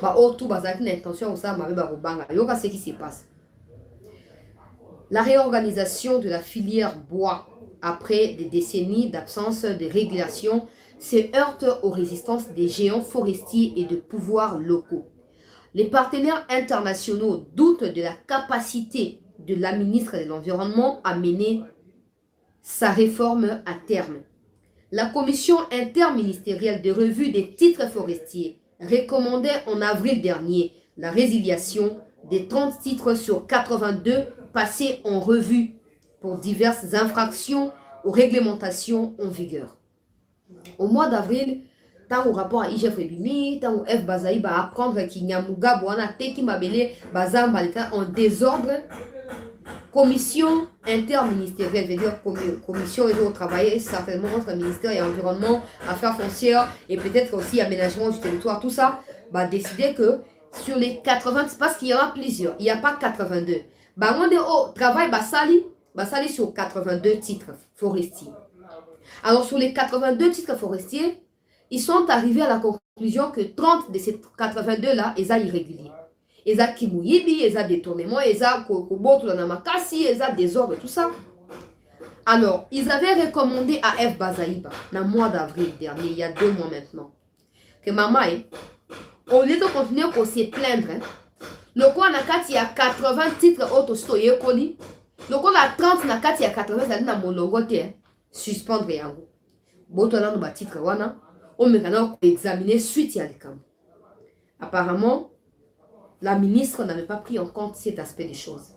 ba otu bazaki na intention osala mabe ba kobanga yoka ce qui se passe. La réorganisation de la filière bois après des décennies d'absence de régulation se heurte aux résistances des géants forestiers et de pouvoirs locaux. Les partenaires internationaux doutent de la capacité de la ministre de l'Environnement à mener sa réforme à terme. La commission interministérielle de revue des titres forestiers recommandait en avril dernier la résiliation des 30 titres sur 82 passés en revue pour diverses infractions aux réglementations en vigueur. Au mois d'avril, tant au rapport à IGF Ebimi, tant au F Bazaï va apprendre qu'il y a Muga Boana Teki Mabele Bazam Balika en désordre. Commission interministérielle, veut dire commission au travail, certainement entre ministère et environnement, affaires foncières et peut-être aussi aménagement du territoire, tout ça, va décider que sur les 80, parce qu'il y en a plusieurs, il n'y a pas 82. Bah, on dit, oh, travail, sali sur 82 titres forestiers. Alors, sur les 82 titres forestiers, ils sont arrivés à la conclusion que 30 de ces 82-là, ils sont irréguliers. Ils ont kimouyibi, ils ont détournement, ils ont koboto na makasi, ils ont désordre, tout ça. Alors, ils avaient recommandé à F. Bazaïba, dans le mois d'avril dernier, il y a 2 mois maintenant, que maman, au lieu de continuer à se plaindre, le quoi il y a 80 titres autostoyés colis, le quoi la 30 il y a 80, ça dit dans mon logo, suspendre yango. Boto na no titre wana, on me kana examiner suite à l'écran. Apparemment, la ministre n'avait pas pris en compte cet aspect des choses.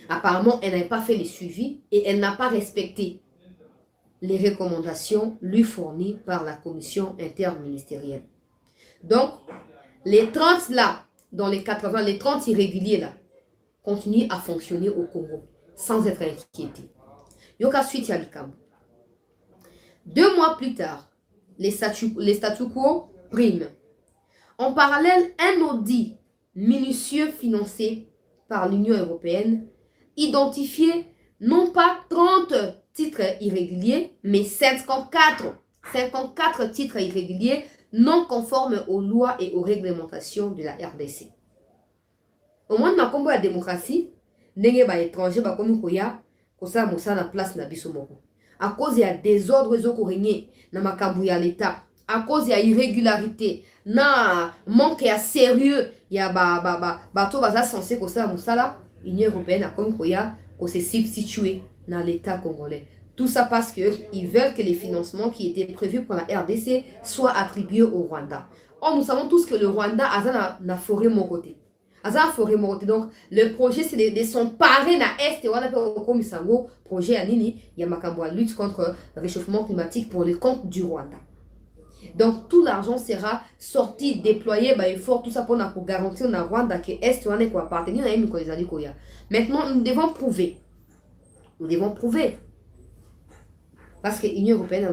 Apparemment, elle n'avait pas fait le suivi et elle n'a pas respecté les recommandations lui fournies par la commission interministérielle. Donc, les 30 là, dans les 80, les 30 irréguliers là, continuent à fonctionner au Congo sans être inquiétés. Yoka suite à l'ICAM. 2 mois plus tard, les statu quo priment. En parallèle, un audit minutieux financé par l'Union européenne identifié non pas 30 titres irréguliers, mais 54 titres irréguliers non conformes aux lois et aux réglementations de la RDC. Au moins, dans la démocratie, les étrangers comme koya kosa mosa na place na biso moko. À cause il y a désordre qui régné na makambu ya l'état, à cause il y a irrégularité, na manque ya sérieux, il y a bato baza censé kosa musala, l'Union européenne a comme koya ko se substituer dans l'état congolais. Tout ça parce qu'ils veulent que les financements qui étaient prévus pour la RDC soient attribués au Rwanda. Or, nous savons tous que le Rwanda a na forêt mon côté. Donc, le projet, c'est de s'emparer na Est. On appelle au projet Anini, il y a Makambo lutte contre le réchauffement climatique pour le compte du Rwanda. Donc, tout l'argent sera sorti, déployé, fort, tout ça pour garantir au Rwanda que Est on est appartenir à Koya. Maintenant, nous devons prouver. Parce que l'Union européenne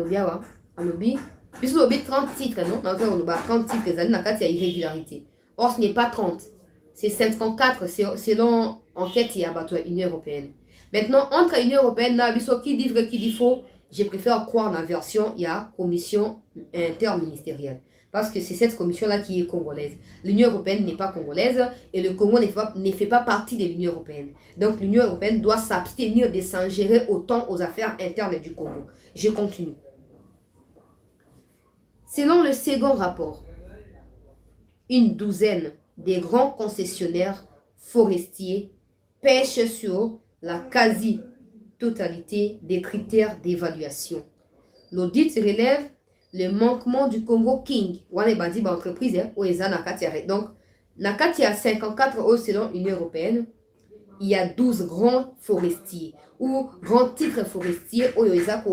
a lobby, puisque lobby 30 titres, non? On a 30 titres, il y a irrégularité. Or, ce n'est pas 30. C'est 54 selon enquête il y a l'Union européenne. Maintenant, entre l'Union européenne, qui dit vrai, qui dit faux, je préfère croire dans la version, il y a commission interministérielle. Parce que c'est cette commission-là qui est congolaise. L'Union européenne n'est pas congolaise et le Congo ne fait pas partie de l'Union européenne. Donc l'Union européenne doit s'abstenir de s'ingérer autant aux affaires internes du Congo. Je continue. Selon le second rapport, une douzaine des grands concessionnaires forestiers pêchent sur la quasi-totalité des critères d'évaluation. L'audit relève le manquement du Congo King. On est bâti par entreprise, donc, Nakati a 54 selon l'Union européenne. Il y a 12 grands forestiers ou grands titres forestiers où il y a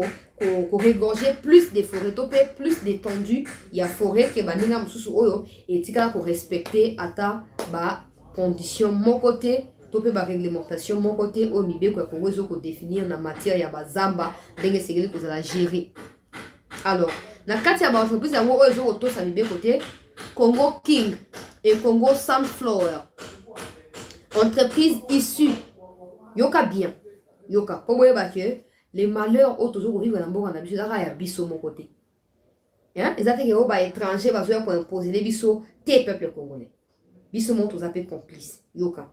regorger plus de forêts, plus d'étendues. Il y a forêt qui est et pour respecter à condition mon côté. Topé ba réglementation mon côté au Mibé quoi pour définir la matière ya bazamba ndenge segeli pour la gérer. Alors, na kati ya ba entreprise ya wo ezo auto sa Mibé côté Congo King et Congo Sunflower. Entreprise issue yoka bien. Yoka comme que les malheurs autour vivre dans bon na biso ya biso mon côté. Hein, les attaques au ba étranger ba zo pour imposer les biso té peuple congolais. Biso mon tous appelés complices. Yoka.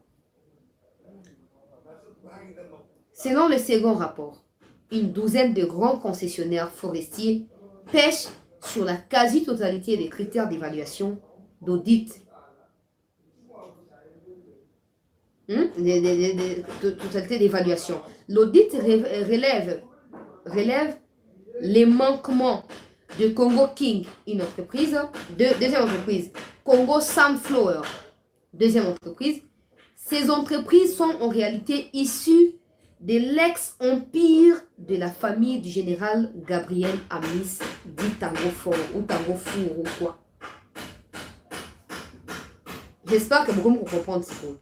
Selon le second rapport, une douzaine de grands concessionnaires forestiers pêchent sur la quasi-totalité des critères d'évaluation, d'audit, totalité d'évaluation. L'audit relève les manquements de Congo King, une entreprise, deuxième entreprise, Congo Sunflower, deuxième entreprise. Ces entreprises sont en réalité issues de l'ex-empire de la famille du général Gabriel Amis, dit Tango Fort ou Tango Four ou quoi. J'espère que vous comprenez ce coup.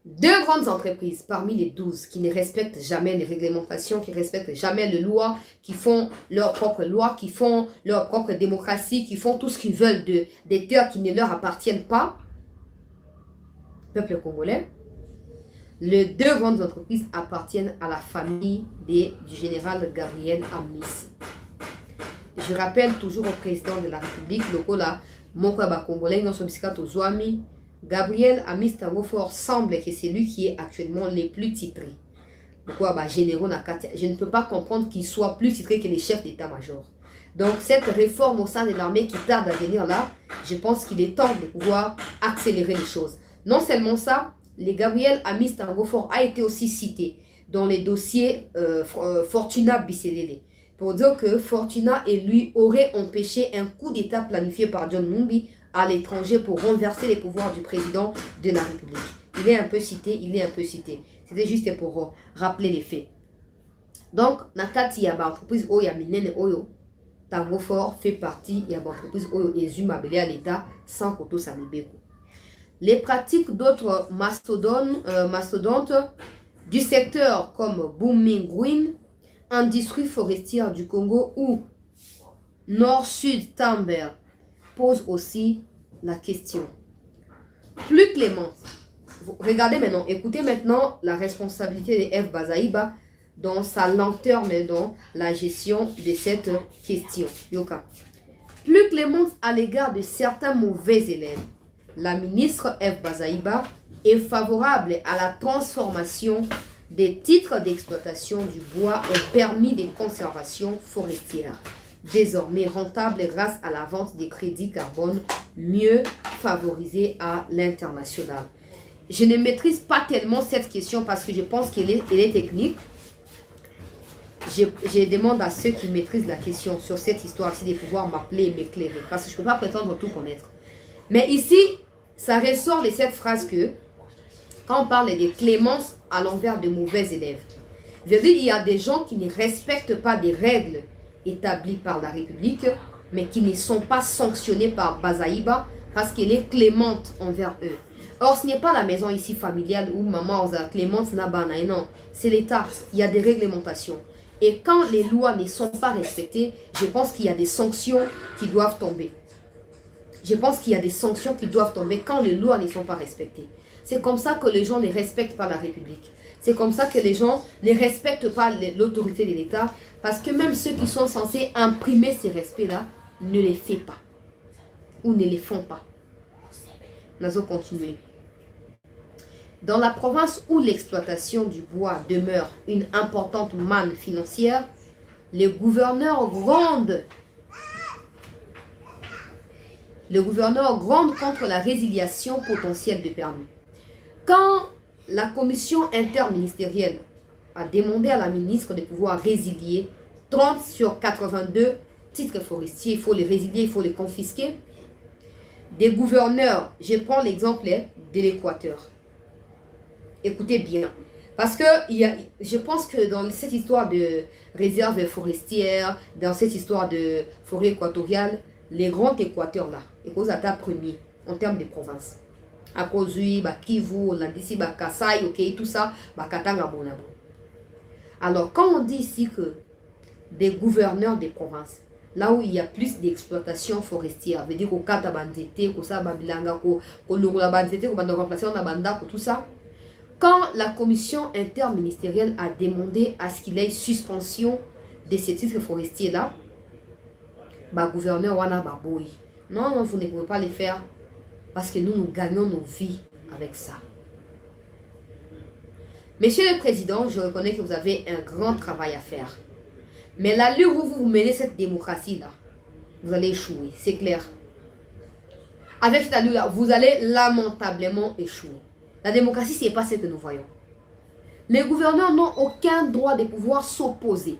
Deux grandes entreprises parmi les 12 qui ne respectent jamais les réglementations, qui ne respectent jamais les lois, qui font leurs propres lois, qui font leur propre démocratie, qui font tout ce qu'ils veulent des terres qui ne leur appartiennent pas, peuple congolais. Les deux grandes entreprises appartiennent à la famille du général Gabriel Amis. Je rappelle toujours au président de la République, Lokola, Mokwaba Congolais, Gabriel Amis Tangofor semble que c'est lui qui est actuellement le plus titré. Je ne peux pas comprendre qu'il soit plus titré que les chefs d'état-major. Donc cette réforme au sein de l'armée qui tarde à venir là, je pense qu'il est temps de pouvoir accélérer les choses. Non seulement ça, le Gabriel Amis Tangofor a été aussi cité dans les dossiers Fortuna Bisselele. Pour dire que Fortuna et lui auraient empêché un coup d'État planifié par John Numbi à l'étranger pour renverser les pouvoirs du président de la République. Il est un peu cité. C'était juste pour rappeler les faits. Donc, Nakati Yaba entreprise Oya Minene Oyo, Tangofor fait partie de l'entreprise Oyo Ezuma Belé à l'État sans Koto Samibeko. Les pratiques d'autres mastodontes du secteur comme Booming Green, Industrie forestière du Congo ou Nord-Sud Timber posent aussi la question. Plus clémente, regardez maintenant, écoutez maintenant la responsabilité de F. Bazaïba dans sa lenteur, mais dans la gestion de cette question. Yoka. Plus clémente à l'égard de certains mauvais élèves, la ministre F. Bazaïba est favorable à la transformation des titres d'exploitation du bois en permis de conservation forestière, désormais rentable grâce à la vente des crédits carbone mieux favorisés à l'international. Je ne maîtrise pas tellement cette question parce que je pense qu'elle est technique. Je demande à ceux qui maîtrisent la question sur cette histoire-ci de pouvoir m'appeler et m'éclairer parce que je ne peux pas prétendre tout connaître. Mais ici, ça ressort de cette phrase que quand on parle de clémence à l'envers de mauvais élèves, je veux dire, il y a des gens qui ne respectent pas des règles établies par la République, mais qui ne sont pas sanctionnés par Bazaïba parce qu'elle est clémente envers eux. Or, ce n'est pas la maison ici familiale où maman a clémence nabana, non, c'est l'État. Il y a des réglementations. Et quand les lois ne sont pas respectées, je pense qu'il y a des sanctions qui doivent tomber. Je pense qu'il y a des sanctions qui doivent tomber quand les lois ne sont pas respectées. C'est comme ça que les gens ne respectent pas la République. C'est comme ça que les gens ne respectent pas l'autorité de l'État. Parce que même ceux qui sont censés imprimer ces respects-là ne les font pas. Ou ne les font pas. Nous allons continuer. Dans la province où l'exploitation du bois demeure une importante manne financière, les gouverneurs grondent contre la résiliation potentielle de permis. Quand la commission interministérielle a demandé à la ministre de pouvoir résilier 30 sur 82 titres forestiers, il faut les résilier, il faut les confisquer, des gouverneurs, je prends l'exemple de l'Équateur. Écoutez bien, parce que je pense que dans cette histoire de réserve forestière, dans cette histoire de forêt équatoriale, les grands Équateurs là, et cause à ta premier en termes de province. À cause du Kivu, Landisi, Kasaï, ok, tout ça, Katanga Bonabo. Alors, quand on dit ici que des gouverneurs des provinces, là où il y a plus d'exploitation forestière, veut dire qu'au Katabanzete, qu'au Sababilanga, qu'au Lurulabanzete, qu'au Bandoremplacé, qu'au Banda, tout ça, quand la commission interministérielle a demandé à ce qu'il y ait suspension de ces titres forestiers-là, gouverneur Wana Baboui. Non, vous ne pouvez pas les faire parce que nous gagnons nos vies avec ça. Monsieur le Président, je reconnais que vous avez un grand travail à faire. Mais l'allure où vous menez cette démocratie-là, vous allez échouer, c'est clair. Avec cette allure-là, vous allez lamentablement échouer. La démocratie, ce n'est pas ce que nous voyons. Les gouverneurs n'ont aucun droit de pouvoir s'opposer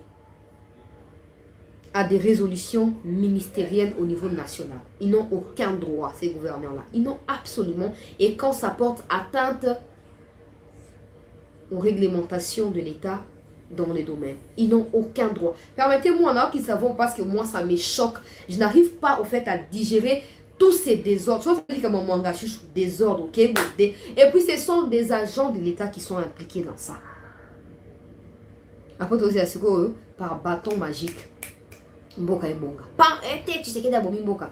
à des résolutions ministérielles au niveau national. Ils n'ont aucun droit, ces gouverneurs-là. Ils n'ont absolument, et quand ça porte atteinte aux réglementations de l'État dans les domaines, ils n'ont aucun droit. Permettez-moi là qu'ils savent parce que moi ça me choque. Je n'arrive pas au fait à digérer tous ces désordres. Sauf que mon manga désordre, ok? Et puis ce sont des agents de l'État qui sont impliqués dans ça. Après aussi par bâton magique. Mboka et Bonga. Par été, tu sais qu'il y a Mboka.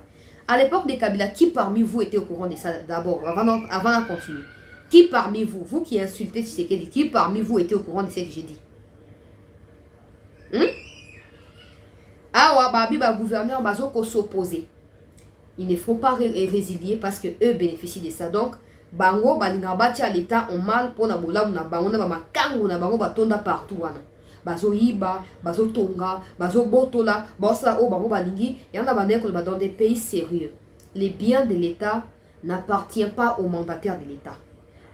À l'époque des Kabila, qui parmi vous était au courant de ça d'abord, avant de continuer? Qui parmi vous, vous qui insultez Tshisekedi, qui parmi vous était au courant de ce que j'ai dit? Ah ouais, babi, gouverneur, bazoko s'opposer. Il ne faut pas résilier parce que eux bénéficient de ça. Donc, bango, balingabati à l'État ont mal pour na bola, na bango, na makango, na bango, batonda partout. Bazo yiba, bazo tonga, bazo botola, bossa o bango balingi. Il y en a dans des pays sérieux. Les biens de l'État n'appartiennent pas aux mandataires de l'État.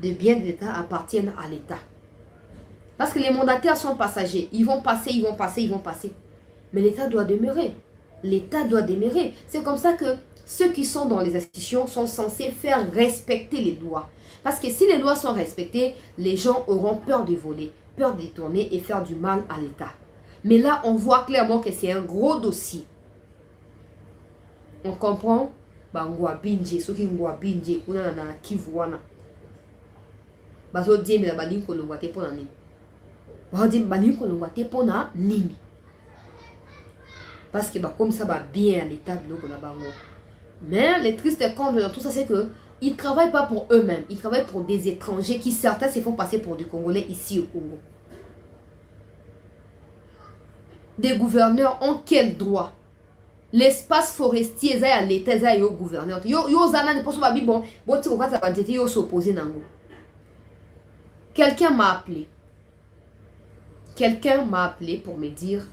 Les biens de l'État appartiennent à l'État. Parce que les mandataires sont passagers. Ils vont passer, ils vont passer, ils vont passer. Mais l'État doit demeurer. L'État doit demeurer. C'est comme ça que ceux qui sont dans les institutions sont censés faire respecter les lois. Parce que si les lois sont respectées, les gens auront peur de voler, peur de détourner et faire du mal à l'État. Mais là, on voit clairement que c'est un gros dossier. On comprend? Bangwa binje, soki ngwa binje, kuna na kivuana. Bazo diem la balinko lo wate pona nini. Bazo diem balinko lo wate pona nini. Parce que comme ça va bien à l'État de l'eau. Mais le triste compte dans tout ça, c'est que ils ne travaillent pas pour eux-mêmes, ils travaillent pour des étrangers qui certains se font passer pour des Congolais ici au Congo. Des gouverneurs ont quel droit? L'espace forestier est à l'État, est au gouverneur. Quelqu'un m'a appelé. Quelqu'un m'a appelé pour me dire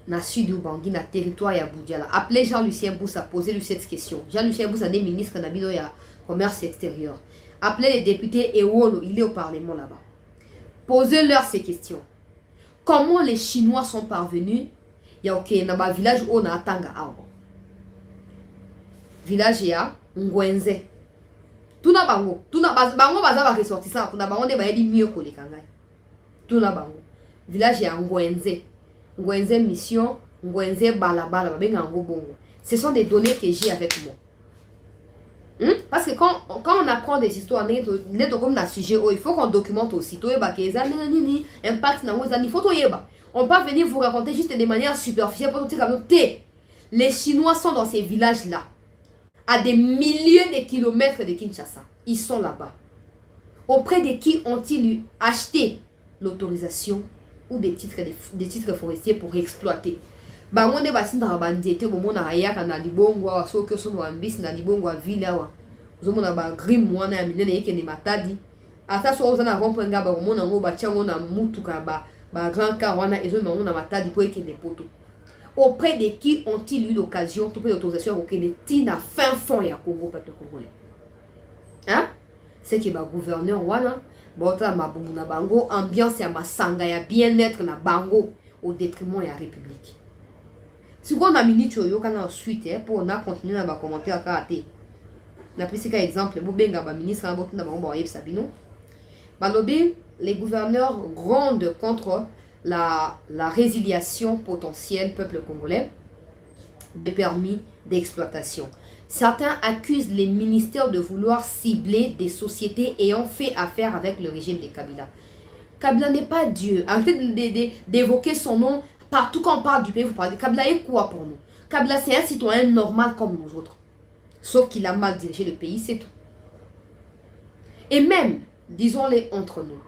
na sud Bangui, na territoire ya Boudiala. Appelez Jean-Lucien Boussa, posez-lui cette question. Jean-Lucien Boussa est ministre de la commerce extérieur. Appelez les députés Ewolo, il est au Parlement là-bas. Posez-leur ces questions. Comment les Chinois sont parvenus? Il y a ok, dans ma village où on a Tanga Awa. Village ya Ngwenze. Tout na bango. Tout na bango baza ba ressortissant. Tout na bango de ba yedi mieux que les Kangai. Tout na bango. Village ya Ngwenze. Ngwenze mission, Ngwenze balabala, bongo. Ce sont des données que j'ai avec moi. Parce que quand on apprend des histoires, il faut qu'on documente aussi. Impact, on peut venir vous raconter juste de manière superficielle pour dire les Chinois sont dans ces villages-là, à des milliers de kilomètres de Kinshasa. Ils sont là-bas. Auprès de qui ont-ils acheté l'autorisation ou des titres forestiers pour exploiter? Bangonde basinda bandete bomona hayaka na libongo wa soko sono ambisi na libongo wa villa wa uzomona ba grim wana ya minene yake ni matadi ata so ozana rompo ngaba bomona ngo ba chango na mutuka ba grand car wana ezomona na matadi pour yake des poteaux. Auprès de qui ont-ils eu l'occasion de payer l'autorisation au Tina fin fond ya Congo peuple congolais? Hein? C'est que ba gouverneur wana bota mabumu na bango ambiance ya masanga ya bien-être na bango au détriment ya république. Si on a mis choyo quand ensuite pour on a continué à commenter à karaté. Na pris cas exemple bobenga ba ministre na botina ba ngomba yeb sabino. Balobi les gouverneurs grondent contre la résiliation potentielle peuple congolais des permis d'exploitation. Certains accusent les ministères de vouloir cibler des sociétés ayant fait affaire avec le régime de Kabila. Kabila n'est pas Dieu. Arrêtez d'évoquer son nom. Partout quand on parle du pays, vous parlez de Kabila est quoi pour nous? Kabila c'est un citoyen normal comme nous autres. Sauf qu'il a mal dirigé le pays, c'est tout. Et même, disons-les entre nous,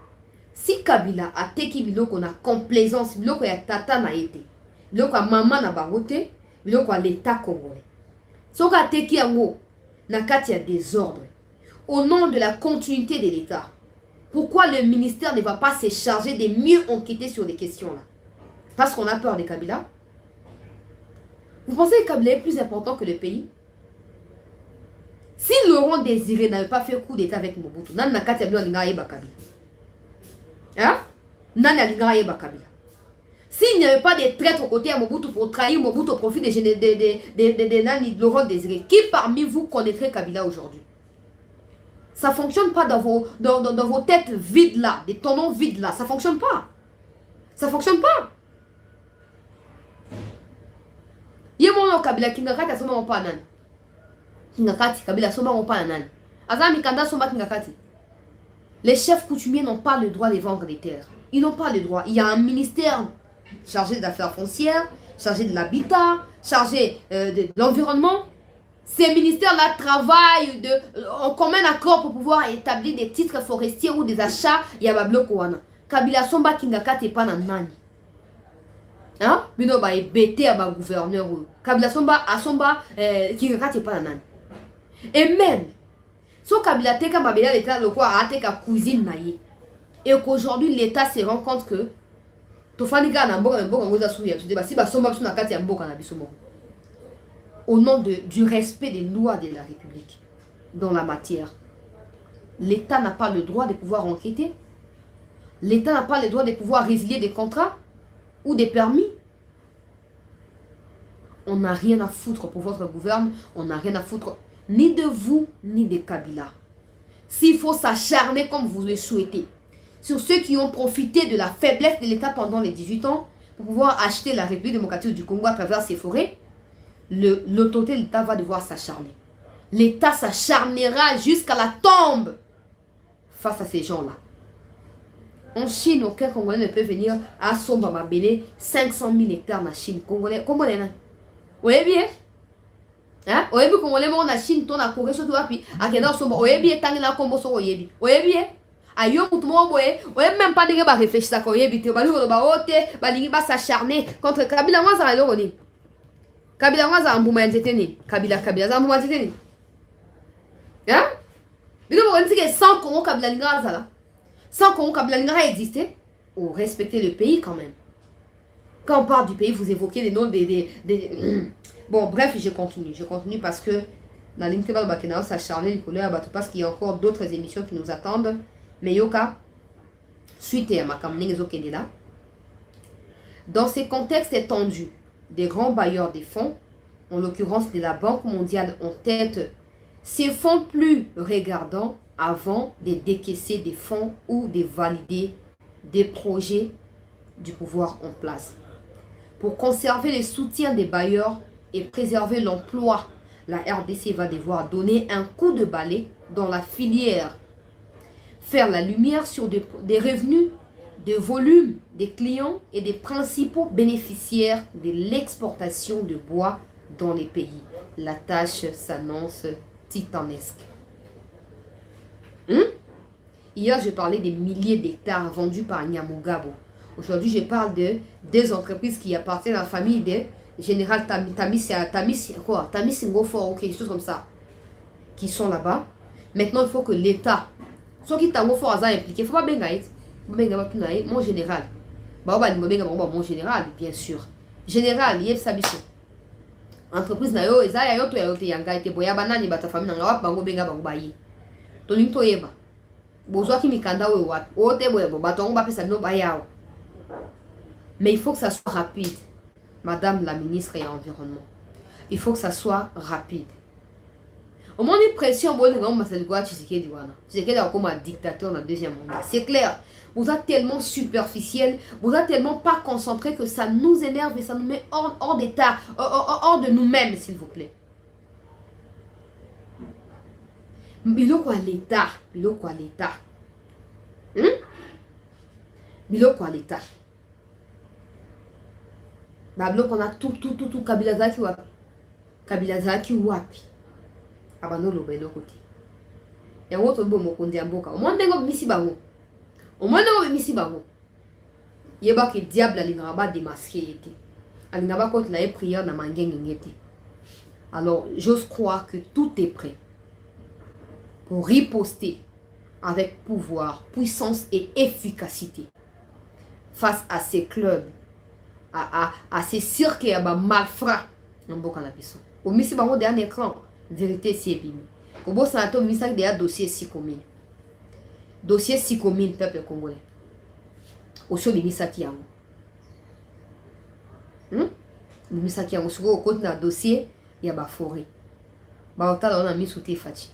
si Kabila a teki biloko na complaisance, biloko ya tata na été, biloko ya maman na bangote, biloko ya l'état congolais. Soka a teki yango na kati ya désordre, au nom de la continuité de l'état, pourquoi le ministère ne va pas se charger de mieux enquêter sur les questions-là? Parce qu'on a peur de Kabila. Vous pensez que Kabila est plus important que le pays? Si Laurent Désiré n'avait pas fait coup d'état avec Mobutu, nan na kati ya bilo linga yeba Kabila. Hein? Nan ya linga yeba Kabila. S'il n'y avait pas de traîtres aux côtés à Mobutu pour trahir Mobutu au profit de Laurent Désiré, qui parmi vous connaîtrait Kabila aujourd'hui? Ça ne fonctionne pas dans vos têtes vides là, des tonneaux vides là. Ça ne fonctionne pas. Ça ne fonctionne pas. Yemono Kabila kingakati asoma mpa nani? Kingakati Kabila soma mpa nani? Azami kanda soma kingakati. Les chefs coutumiers n'ont pas le droit de vendre des terres. Ils n'ont pas le droit. Il y a un ministère chargé des affaires foncières, chargé de l'habitat, chargé de l'environnement. Ces ministères-là travaillent en commun accord pour pouvoir établir des titres forestiers ou des achats. Il y a Babloko wana. Kabila somba kingakati pas nani. Hein? Bino ba ebete à ba gouverneur. Kabila somba asomba kingakati pas nani. Et même so Kabila teka babela l'état le quoi a teka cuisine naie. Et qu'aujourd'hui l'état se rend compte que tofanika na mboka ngoza suya tu débat si ba somba na kati ya mboka na bisomo. Au nom du respect des lois de la République dans la matière. L'État n'a pas le droit de pouvoir enquêter. L'État n'a pas le droit de pouvoir résilier des contrats ou des permis. On n'a rien à foutre pour votre gouvernement. On n'a rien à foutre ni de vous, ni de Kabila. S'il faut s'acharner comme vous le souhaitez sur ceux qui ont profité de la faiblesse de l'État pendant les 18 ans pour pouvoir acheter la République démocratique du Congo à travers ses forêts, l'autorité de l'État va devoir s'acharner. L'État s'acharnera jusqu'à la tombe face à ces gens-là. En Chine, aucun Congolais ne peut venir à Somba-Mabélé, 500 000 hectares en Chine. Congolais, vous voyez bien? Hein? Oyebi Congolais, mon na Chine, ton na Corée, surtout api, akena sombo, oyebi etangi na kombo so oyebi. Oyebi ayo mutumo boye, oyebi même pas de ba réfléchir ça oyebi te, bali ko ba ote, bali ba s'acharner contre Kabila mwaza elo ni. Kabila mwaza mbuma nzete ni. Kabila za mbuma nzete ni. Hein? Biko bo nti que sans Congo Kabila linga za là. Sans Congo Kabila linga exister, ou respecter le pays quand même. Quand on parle du pays, vous évoquez les noms des Bon, bref, je continue parce que dans l'intervalle Bakena, ça charlie les couleurs, parce qu'il y a encore d'autres émissions qui nous attendent. Mais Yoka, suite à ma campagne, là. Dans ces contextes étendus, des grands bailleurs des fonds, en l'occurrence de la Banque mondiale en tête, ces fonds plus regardants avant de décaisser des fonds ou de valider des projets du pouvoir en place. Pour conserver le soutien des bailleurs et préserver l'emploi, la RDC va devoir donner un coup de balai dans la filière, faire la lumière sur des revenus, des volumes, des clients et des principaux bénéficiaires de l'exportation de bois dans les pays. La tâche s'annonce titanesque. Hier, je parlais des milliers d'hectares vendus par Nyamugabo. Aujourd'hui, je parle de deux entreprises qui appartiennent à la famille de Général Tamis Ngofo, ou quelque chose comme ça, qui sont là-bas. Maintenant, il faut que l'État, ceux qui t'ont impliqué, il ne faut pas bengaït, mon général. Mon général, bien sûr. Général, il y a ça. Entreprise, na yo, eza ya yo to ya yo te yanga ete boya banani bata famille na wap bango benga bango bayi. To lim to yeba. Bozwa ki mikanda we wat. O te boya bato ngo ba pesa no bayao. Mais il faut que ça soit rapide. Madame la ministre et environnement. Il faut que ça soit rapide. Au moins, une pression, Tshisekedi est comme un dictateur dans le deuxième monde. C'est clair. Vous êtes tellement superficiel, vous êtes tellement pas concentré que ça nous énerve et ça nous met hors d'état, hors de nous-mêmes, s'il vous plaît. Biloko à l'État. Biloko à l'État. Biloko à l'État. Biloko on a tout, Kabila Zaki wapi. Kabila Zaki wapi. Abano lobe lokote. Ya woto bo mokonzi ya mboka. Omwa ndengo bimisi bango. Omwa ndengo bimisi bango. Yeba ke diable alingaba ba démasquer yete. Alingaba kote la prière na mangenge ngete. Alors, j'ose croire que tout est prêt pour riposter avec pouvoir, puissance et efficacité face à ces clubs, à ces cirques et à ces malfrats. Au misi bango dernier écran, vérité c'est bimi. Au bout ça a mis un dossier Sikomine. Dossier Sikomine, peuple congolais. Au show de Misaki Yango. Misaki Yango, sur le côté d'un dossier, il y a ma forêt. On a mis sous tes fati.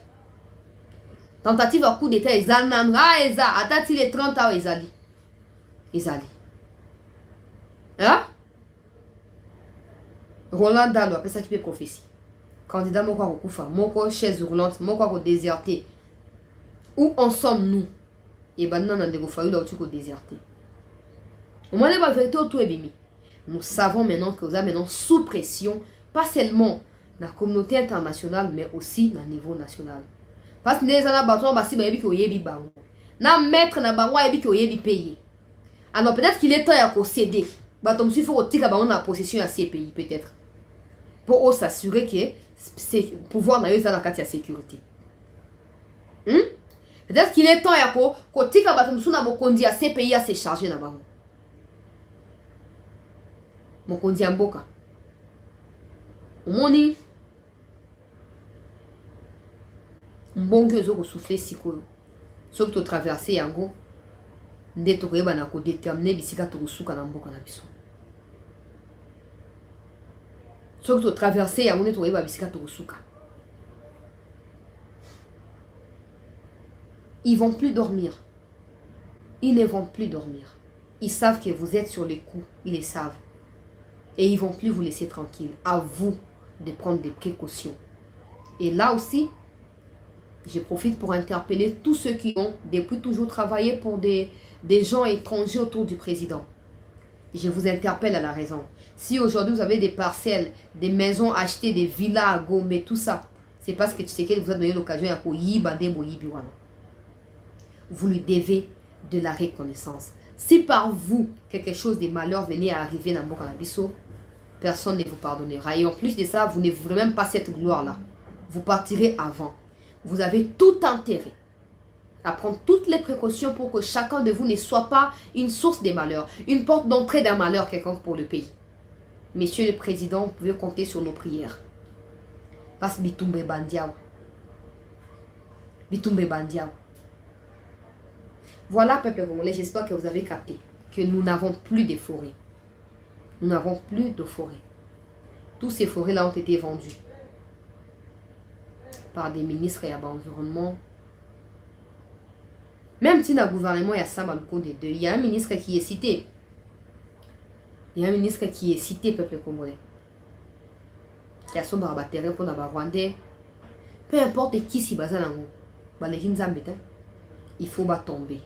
Tentative à coup d'état, ils ont attends les 30 ans, ils allaient. Hein? Roland Dalo, après ça qui peut prophétie. Candidat, mon quoi au mon chaise roulante, mon quoi au déserté. Où en sommes-nous? Et ben non, on a des fallu là où déserté. Au moins, la vérité autour est bimi. Nous savons maintenant que vous êtes maintenant sous pression, pas seulement dans la communauté internationale, mais aussi dans le niveau national. Parce que les gens ont bâti des choses na maître na bango yebi ki oyebi payer. Alors peut-être qu'il est temps à céder. Batom si faut tika bango na possession à ces pays peut-être. Pour s'assurer que c'est pouvoir na yo dans la sécurité. Peut-être qu'il est temps à ko tika batom sou na bokondi à ces pays à se charger na bango. Mokondi mboka. Omoni mbongo zo ko souffler sikoyo. Sauf que tu traverses yango nde to koyeba na ko déterminer bisika to suka na mboka na biso. Sauf que tu traverses yango nde to koyeba bisika to suka. Ils vont plus dormir. Ils ne vont plus dormir. Ils savent que vous êtes sur les coups, ils le savent. Et ils vont plus vous laisser tranquille. À vous de prendre des précautions. Et là aussi, je profite pour interpeller tous ceux qui ont depuis toujours travaillé pour des gens étrangers autour du président. Je vous interpelle à la raison. Si aujourd'hui vous avez des parcelles, des maisons achetées, des villas à Gombe, tout ça, c'est parce que Tshisekedi vous a donné l'occasion à vous lui devez de la reconnaissance. Si par vous, quelque chose de malheur venait à arriver dans Mokanabiso, personne ne vous pardonnera. Et en plus de ça, vous ne voulez même pas cette gloire-là. Vous partirez avant. Vous avez tout intérêt à prendre toutes les précautions pour que chacun de vous ne soit pas une source de malheur, une porte d'entrée d'un malheur quelconque pour le pays. Monsieur le Président, vous pouvez compter sur nos prières. Parce que Bitumbe Bandiao. Bitumbe Bandiao. Voilà, peuple congolais, j'espère que vous avez capté que nous n'avons plus de forêts. Nous n'avons plus de forêts. Tous ces forêts-là ont été vendus par des ministres et à l'environnement. Même si dans le gouvernement, il y a ça, il y a un ministre qui est cité. Il y a un ministre qui est cité, peuple congolais. Il y a son barbaterre pour les Rwandais. Peu importe qui s'y base dans il faut tomber.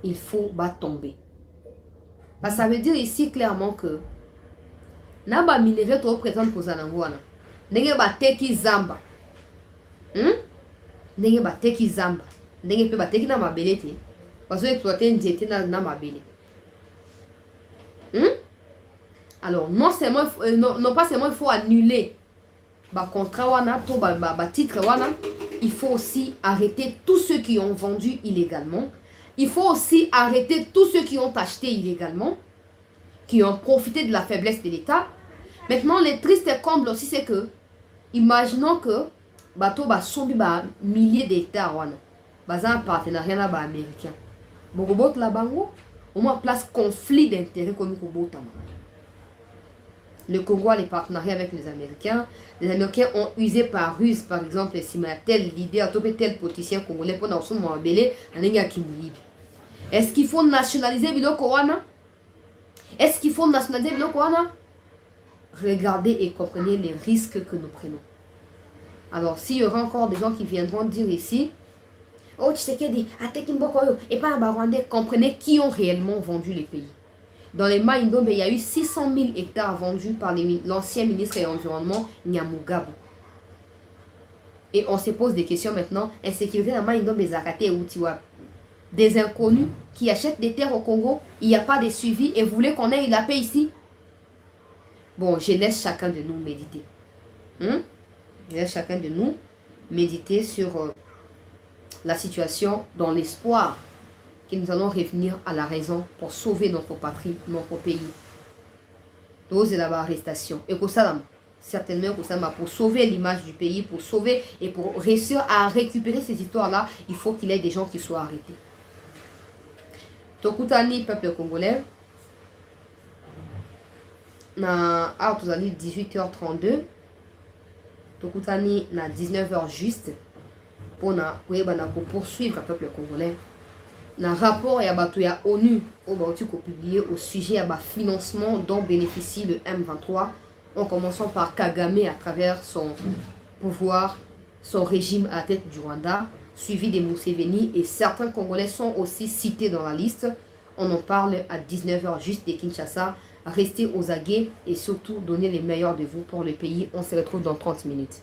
Il faut tomber. Parce que ça veut dire ici clairement que Naba minerai trop présent pour Zanangwana. Nenge ba teki zamba. Nenge ba teki zamba. Nenge pe ba teki na mabele te. Parce que exploiter nzete na mabele. Alors non pas seulement il faut annuler ba contrat wana to ba titre wana, il faut aussi arrêter tous ceux qui ont vendu illégalement. Il faut aussi arrêter tous ceux qui ont acheté illégalement, qui ont profité de la faiblesse de l'État. Maintenant, le triste comble aussi, c'est que, imaginons que, bateau ba sombi ba milliers d'hectares, baza un partenariat là ba américain. Bogobot la bango, au moins place conflit d'intérêts comme Kobotama. Le Congo a les partenariats avec les Américains. Les Américains ont usé par ruse, par exemple, si tel leader, tel politicien congolais pour dans son mobile, est-ce qu'il faut nationaliser Biloko Wana? Est-ce qu'il faut nationaliser Biloko Wana? Regardez et comprenez les risques que nous prenons. Alors, s'il y aura encore des gens qui viendront dire ici, oh, Tshisekedi, Atekimboko, et pas Rwandais, comprenez qui ont réellement vendu les pays. Dans les Maïndombe, il y a eu 600 000 hectares vendus par l'ancien ministre de l'Environnement, Nyamugabo. Et on se pose des questions maintenant. Insécurité dans Maïndombe, Zakate et Outiwa. Des inconnus qui achètent des terres au Congo, il n'y a pas de suivi et vous voulez qu'on ait la paix ici? Bon, je laisse chacun de nous méditer. Je laisse chacun de nous méditer sur la situation dans l'espoir que nous allons revenir à la raison pour sauver notre patrie, notre pays. Dose la arrestation. Et pour ça, certainement pour sauver l'image du pays, pour sauver et pour réussir à récupérer ces histoires-là, il faut qu'il y ait des gens qui soient arrêtés. Tokutani, peuple congolais, na 18h32, Tokutani na 19h juste, pour poursuivre le peuple congolais. Un rapport et à ONU publié au sujet du financement dont bénéficie le M23 en commençant par Kagame à travers son pouvoir, son régime à la tête du Rwanda, suivi des Museveni et certains Congolais sont aussi cités dans la liste. On en parle à 19h juste de Kinshasa. Restez aux aguets et surtout donnez les meilleurs de vous pour le pays. On se retrouve dans 30 minutes.